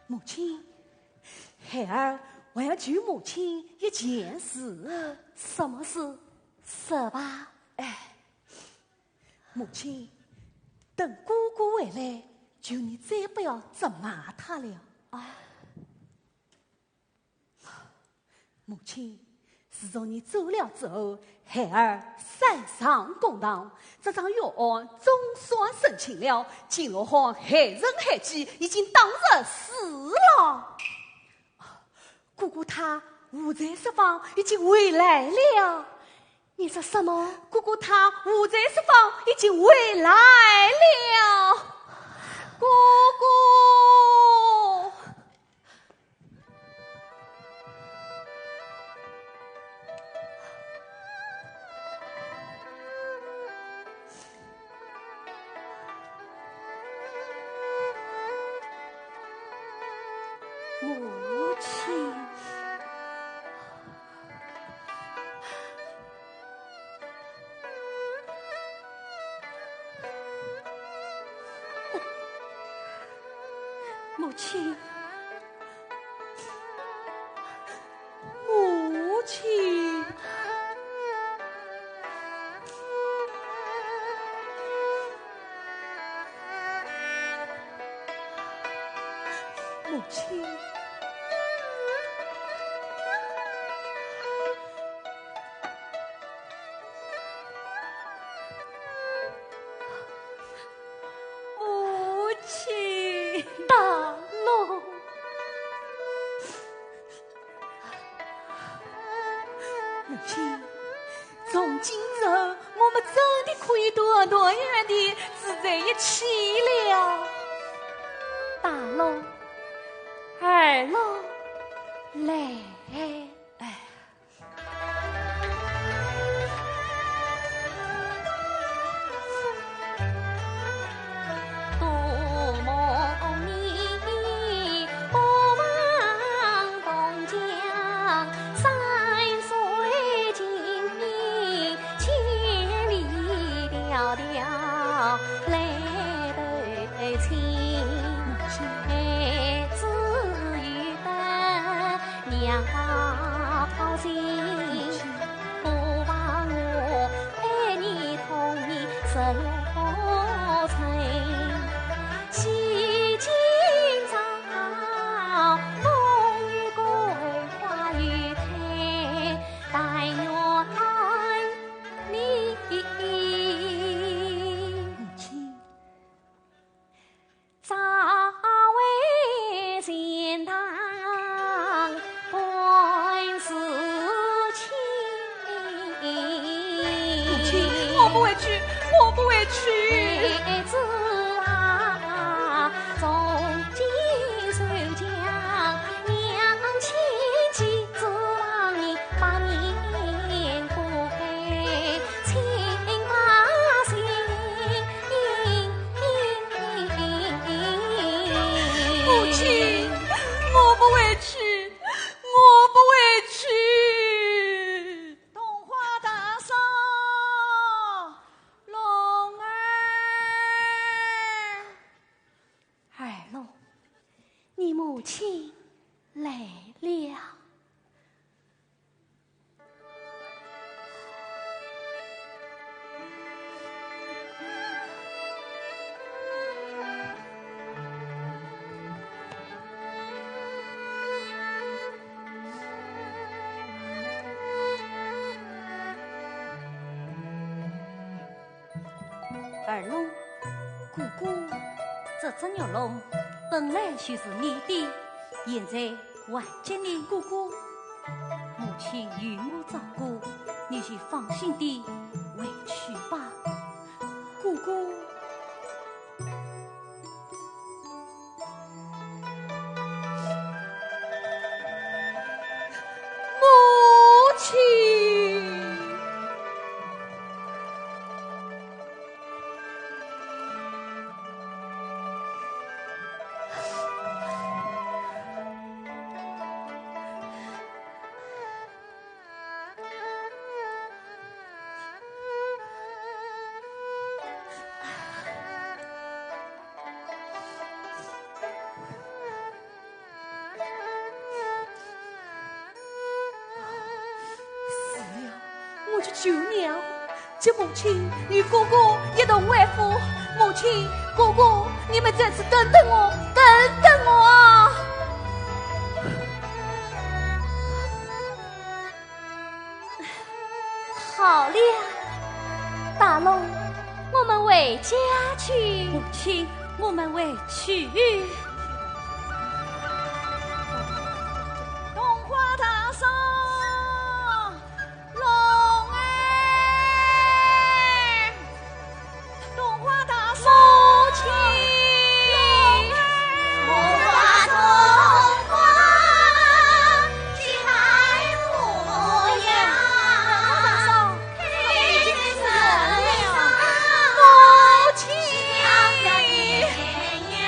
母亲，孩儿我要求母亲一件事。什么事？说吧。母亲，等姑姑回来，求你再不要责骂他了啊！母亲，自从你走了之后，孩儿山上公堂，这场药案总算审清了，金罗汉害人害己，已经当着死了。姑姑她无在释放，已经回来了。你说什么？姑姑她无在释放，已经回来了。姑姑，母亲。母亲，母亲，母亲，母亲，大龙。母亲，从今之后，我们真的可以多多远地住在一起了。大龙，二龙，来。十六岁，西京早，风雨归花雨开，但愿你母亲，早为贤堂本是亲。母亲，我不会去，我不会去。孩子啊，从今受奖，娘亲妻子望你把年过黑，请把心。母亲，我不会去，我不会去。东华大嫂，龙儿，二龙，你母亲来了。二龙，姑姑，这只牛笼本来就是你的，现在还给你。姑姑，母亲与我照顾，你就放心地回去吧。姑姑，母亲。我去求娘，接母亲与哥哥一同回府。母亲、哥哥，你们在此等等我，等等我啊！好了，大龙，我们回家去。母亲，我们回去。东华大嫂，龙儿，东华大嫂，母亲，龙儿，东华去海母呀，开心生了，母亲呀。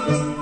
啊。